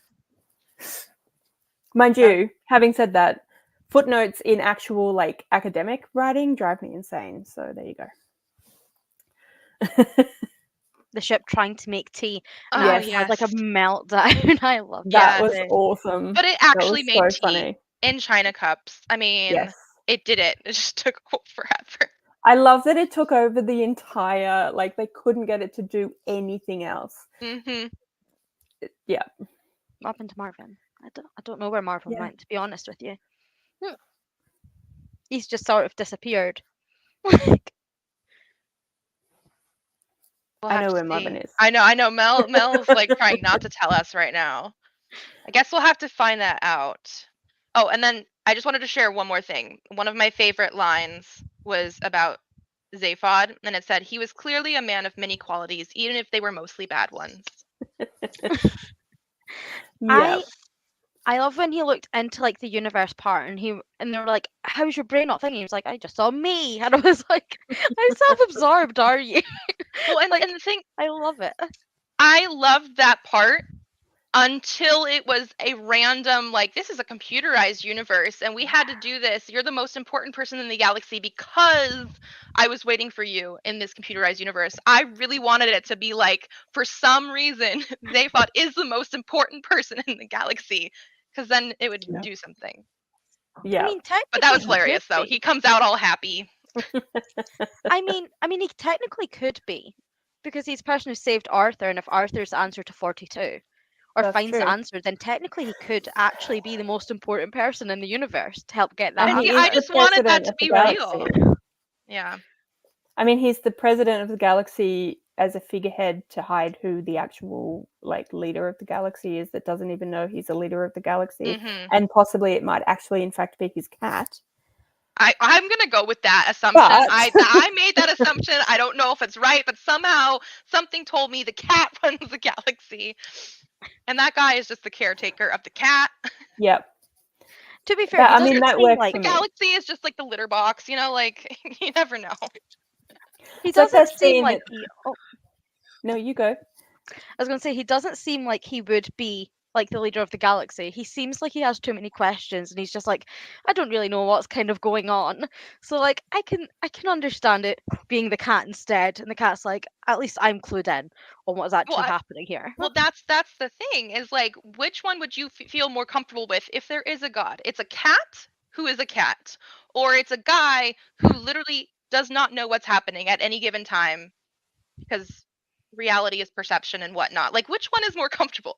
[SPEAKER 4] Mind you, having said that, footnotes in actual like academic writing drive me insane. So there you go.
[SPEAKER 1] The ship trying to make tea. And
[SPEAKER 3] Oh
[SPEAKER 4] Yes.
[SPEAKER 1] Alison has like a
[SPEAKER 3] yes.
[SPEAKER 1] meltdown. I love
[SPEAKER 4] That
[SPEAKER 3] Yes.
[SPEAKER 4] was
[SPEAKER 1] bit.
[SPEAKER 4] awesome.
[SPEAKER 3] But it
[SPEAKER 4] That
[SPEAKER 3] actually
[SPEAKER 4] was
[SPEAKER 3] made
[SPEAKER 4] so
[SPEAKER 3] tea
[SPEAKER 4] funny.
[SPEAKER 3] in China cups. I mean,
[SPEAKER 4] Yes.
[SPEAKER 3] it did it. It just took forever.
[SPEAKER 4] I love that it took over the entire, like, they couldn't get it to do anything else.
[SPEAKER 3] Mhm.
[SPEAKER 4] Yeah.
[SPEAKER 1] What happened to Marvin? I don't know where Marvin
[SPEAKER 4] Yeah.
[SPEAKER 1] went, to be honest with you. He's just sort of disappeared. Like,
[SPEAKER 3] We'll
[SPEAKER 4] I
[SPEAKER 3] have
[SPEAKER 4] know
[SPEAKER 3] to
[SPEAKER 4] where Marvin
[SPEAKER 3] see.
[SPEAKER 4] is.
[SPEAKER 3] I know. Mel's like trying not to tell us right now. I guess we'll have to find that out. Oh, and then I just wanted to share one more thing. One of my favorite lines was about Zaphod, and it said, "He was clearly a man of many qualities, even if they were mostly bad ones."
[SPEAKER 4] Yeah.
[SPEAKER 1] I love when he looked into like the universe part and they were like, "How's your brain not thinking?" He was like, "I just saw me," and I was like, "How self-absorbed are you?"
[SPEAKER 3] Well, and
[SPEAKER 1] Like,
[SPEAKER 3] the thing,
[SPEAKER 1] I love it.
[SPEAKER 3] I loved that part until it was a random, like, this is a computerized universe and we had to do this. You're the most important person in the galaxy because I was waiting for you in this computerized universe. I really wanted it to be like, for some reason, Zaphod is the most important person in the galaxy because then it would do something.
[SPEAKER 1] I
[SPEAKER 4] Yeah.
[SPEAKER 1] mean,
[SPEAKER 3] But that
[SPEAKER 1] technically
[SPEAKER 3] was
[SPEAKER 1] he could
[SPEAKER 3] hilarious, though.
[SPEAKER 1] be.
[SPEAKER 3] He comes out all happy.
[SPEAKER 1] I mean, he technically could be because he's the person who saved Arthur, and if Arthur's the answer to 42 or
[SPEAKER 4] That's
[SPEAKER 1] finds the
[SPEAKER 4] true.
[SPEAKER 1] answer, then technically he could actually be the most important person in the universe to help get that
[SPEAKER 4] And he
[SPEAKER 3] See,
[SPEAKER 1] answer.
[SPEAKER 3] I
[SPEAKER 4] is the
[SPEAKER 3] just wanted that
[SPEAKER 4] president
[SPEAKER 3] to
[SPEAKER 4] of the
[SPEAKER 3] be
[SPEAKER 4] galaxy.
[SPEAKER 3] real. Yeah.
[SPEAKER 4] I mean, he's the president of the galaxy as a figurehead to hide who the actual, like, leader of the galaxy is that doesn't even know he's a leader of the galaxy.
[SPEAKER 3] Mhm.
[SPEAKER 4] And possibly it might actually, in fact, be his cat.
[SPEAKER 3] I'm gonna go with that assumption.
[SPEAKER 4] But-
[SPEAKER 3] I made that assumption. I don't know if it's right, but somehow something told me the cat runs the galaxy, and that guy is just the caretaker of the cat.
[SPEAKER 4] Yep.
[SPEAKER 1] To be fair,
[SPEAKER 4] That,
[SPEAKER 1] he
[SPEAKER 4] I mean,
[SPEAKER 1] doesn't
[SPEAKER 4] that
[SPEAKER 1] seem
[SPEAKER 4] works
[SPEAKER 1] like
[SPEAKER 4] for
[SPEAKER 3] The
[SPEAKER 4] me.
[SPEAKER 3] galaxy is just like the litter box, you know. Like you never know.
[SPEAKER 1] he
[SPEAKER 4] So
[SPEAKER 1] doesn't seem
[SPEAKER 4] Christine-
[SPEAKER 1] like he. Oh,
[SPEAKER 4] No, you go.
[SPEAKER 1] I was gonna say he doesn't seem like he would be like the leader of the galaxy. He seems like he has too many questions, and he's just like, I don't really know what's kind of going on. So like, I can understand it being the cat instead, and the cat's like, at least I'm clued in on what's actually happening here.
[SPEAKER 3] Well, that's the thing is like, which one would you feel more comfortable with if there is a god? It's a cat who is a cat, or it's a guy who literally does not know what's happening at any given time because reality is perception and whatnot. Like, which one is more comfortable?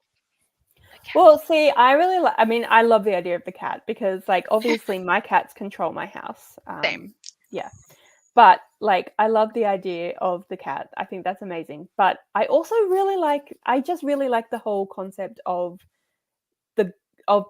[SPEAKER 4] Well, see, I really like. I mean, I love the idea of the cat because, like, obviously, my cats control my house.
[SPEAKER 3] Same.
[SPEAKER 4] Yeah, but like, I love the idea of the cat. I think that's amazing. But I also really like. I just really like the whole concept of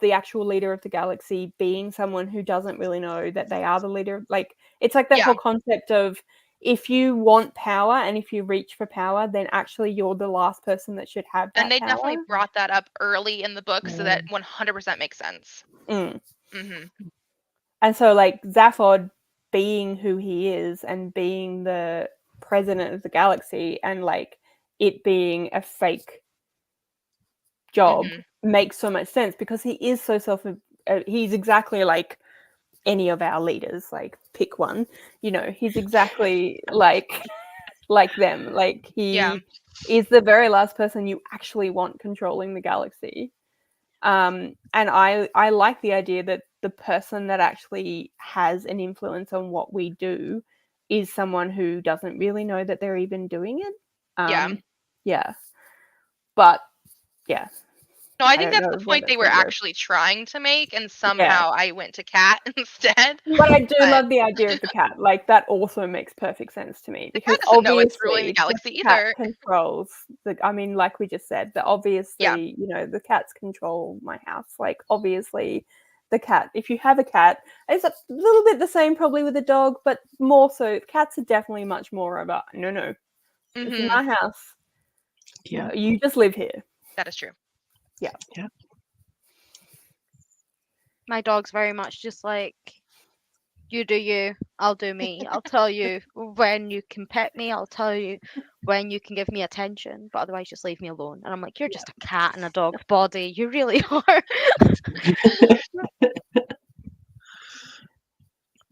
[SPEAKER 4] the actual leader of the galaxy being someone who doesn't really know that they are the leader. Like, it's like that
[SPEAKER 3] Yeah.
[SPEAKER 4] whole concept of, if you want power and if you reach for power, then actually you're the last person that should have that
[SPEAKER 3] And they
[SPEAKER 4] power.
[SPEAKER 3] definitely brought that up early in the book, so that 100% makes sense.
[SPEAKER 4] Mm.
[SPEAKER 3] Mm-hmm.
[SPEAKER 4] And so, like, Zaphod being who he is and being the president of the galaxy and, like, it being a fake job makes so much sense because he is so he's exactly like any of our leaders. Like, pick one, you know, he's exactly like them. Like, he is the very last person you actually want controlling the galaxy. And I like the idea that the person that actually has an influence on what we do is someone who doesn't really know that they're even doing it. Yeah. But yeah.
[SPEAKER 3] No, I think
[SPEAKER 4] don't
[SPEAKER 3] that's
[SPEAKER 4] know
[SPEAKER 3] the
[SPEAKER 4] where
[SPEAKER 3] point they
[SPEAKER 4] that's
[SPEAKER 3] were
[SPEAKER 4] gonna go.
[SPEAKER 3] actually trying to make, and somehow I went to cat instead.
[SPEAKER 4] But I do love the idea of the cat. Like, that also makes perfect sense to me because
[SPEAKER 3] cat doesn't know it's ruling
[SPEAKER 4] obviously
[SPEAKER 3] the galaxy
[SPEAKER 4] the cat
[SPEAKER 3] either.
[SPEAKER 4] controls the. I mean, like we just said, that obviously, you know, the cats control my house. Like, obviously, the cat. If you have a cat, it's a little bit the same probably with a dog, but more so. Cats are definitely much more about no. This is my house.
[SPEAKER 2] Yeah.
[SPEAKER 4] You just live here.
[SPEAKER 3] That is true.
[SPEAKER 4] Yeah.
[SPEAKER 2] Yeah.
[SPEAKER 1] My dog's very much just like, you do you, I'll do me. I'll tell you when you can pet me. I'll tell you when you can give me attention, but otherwise just leave me alone. And I'm like, you're just a cat in a dog's body. You really are.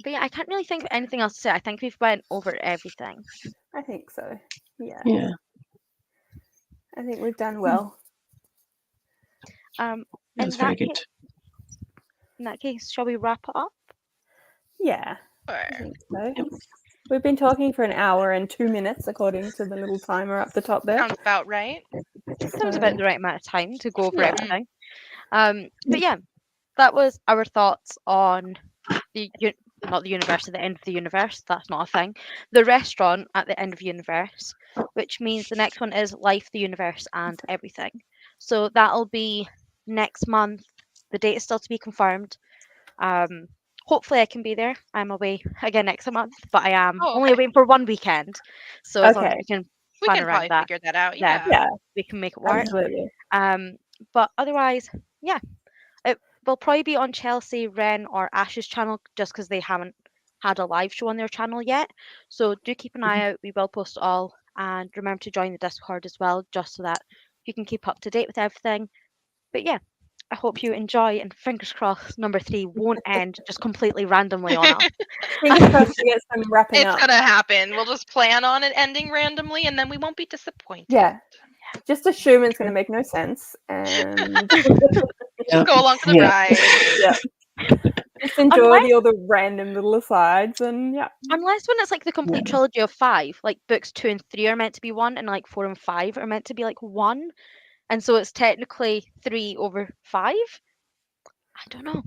[SPEAKER 1] But yeah, I can't really think of anything else to say. I think we've went over everything.
[SPEAKER 4] I think so. Yeah.
[SPEAKER 2] Yeah.
[SPEAKER 4] I think we've done well.
[SPEAKER 1] In
[SPEAKER 2] That's very
[SPEAKER 1] that
[SPEAKER 2] good.
[SPEAKER 1] in that case, shall we wrap it up?
[SPEAKER 4] Yeah. I
[SPEAKER 3] Sure.
[SPEAKER 4] think so. We've been talking for an hour and 2 minutes, according to the little timer up the top there.
[SPEAKER 3] Sounds about right.
[SPEAKER 1] Sounds about the right amount of time to go over
[SPEAKER 4] Yeah.
[SPEAKER 1] everything. But yeah, that was our thoughts on not the universe at the end of the universe. That's not a thing. The restaurant at the end of the universe, which means the next one is life, the universe, and everything. So that'll be next month. The date is still to be confirmed. Hopefully I can be there. I'm away again next month, but I am only away for one weekend. So as long as we can
[SPEAKER 3] We
[SPEAKER 1] plan
[SPEAKER 3] can
[SPEAKER 1] around
[SPEAKER 3] probably
[SPEAKER 1] that,
[SPEAKER 3] figure that out.
[SPEAKER 1] yeah.
[SPEAKER 3] Yeah.
[SPEAKER 1] we can make it work.
[SPEAKER 4] Absolutely.
[SPEAKER 1] But otherwise, yeah, it will probably be on Chelsea, Wren, or Ash's channel just because they haven't had a live show on their channel yet. So do keep an eye out. We will post it all, and remember to join the Discord as well, just so that you can keep up to date with everything. But yeah, I hope you enjoy, and fingers crossed number 3 won't end just completely randomly on us.
[SPEAKER 4] Fingers crossed we get some wrapping
[SPEAKER 3] It's
[SPEAKER 4] up.
[SPEAKER 3] gonna happen. We'll just plan on it ending randomly, and then we won't be disappointed.
[SPEAKER 4] Yeah. Just assume it's going to make no sense. And
[SPEAKER 3] Just go along for the ride.
[SPEAKER 4] just enjoy all the random little asides. And yeah.
[SPEAKER 1] Unless when it's like the complete trilogy of 5, like books 2 and 3 are meant to be 1, and like 4 and 5 are meant to be like 1. And so it's technically 3 over 5. I don't know.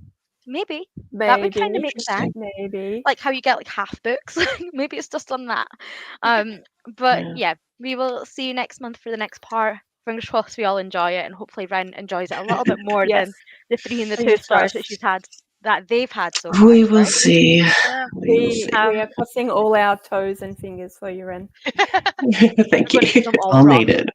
[SPEAKER 1] Maybe. That would kind of make sense.
[SPEAKER 4] Maybe.
[SPEAKER 1] Like how you get like half books. Maybe it's just on that. But yeah, we will see you next month for the next part. Fingers crossed we all enjoy it, and hopefully Wren enjoys it a little bit more than the 3 and the 2 stars that she's had that they've had so far.
[SPEAKER 2] We will
[SPEAKER 1] right?
[SPEAKER 2] see.
[SPEAKER 3] Yeah.
[SPEAKER 2] We will
[SPEAKER 4] We,
[SPEAKER 2] see.
[SPEAKER 4] we are crossing all our toes and fingers for you, Ren.
[SPEAKER 2] Thank
[SPEAKER 1] We're
[SPEAKER 2] you.
[SPEAKER 1] gonna keep them
[SPEAKER 2] It's
[SPEAKER 1] all
[SPEAKER 2] all
[SPEAKER 1] crossed.
[SPEAKER 2] needed.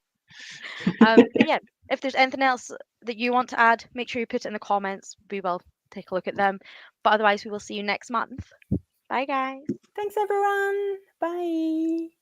[SPEAKER 1] But yeah, if there's anything else that you want to add, make sure you put it in the comments. We will take a look at them. But otherwise, we will see you next month. Bye, guys.
[SPEAKER 4] Thanks, everyone. Bye.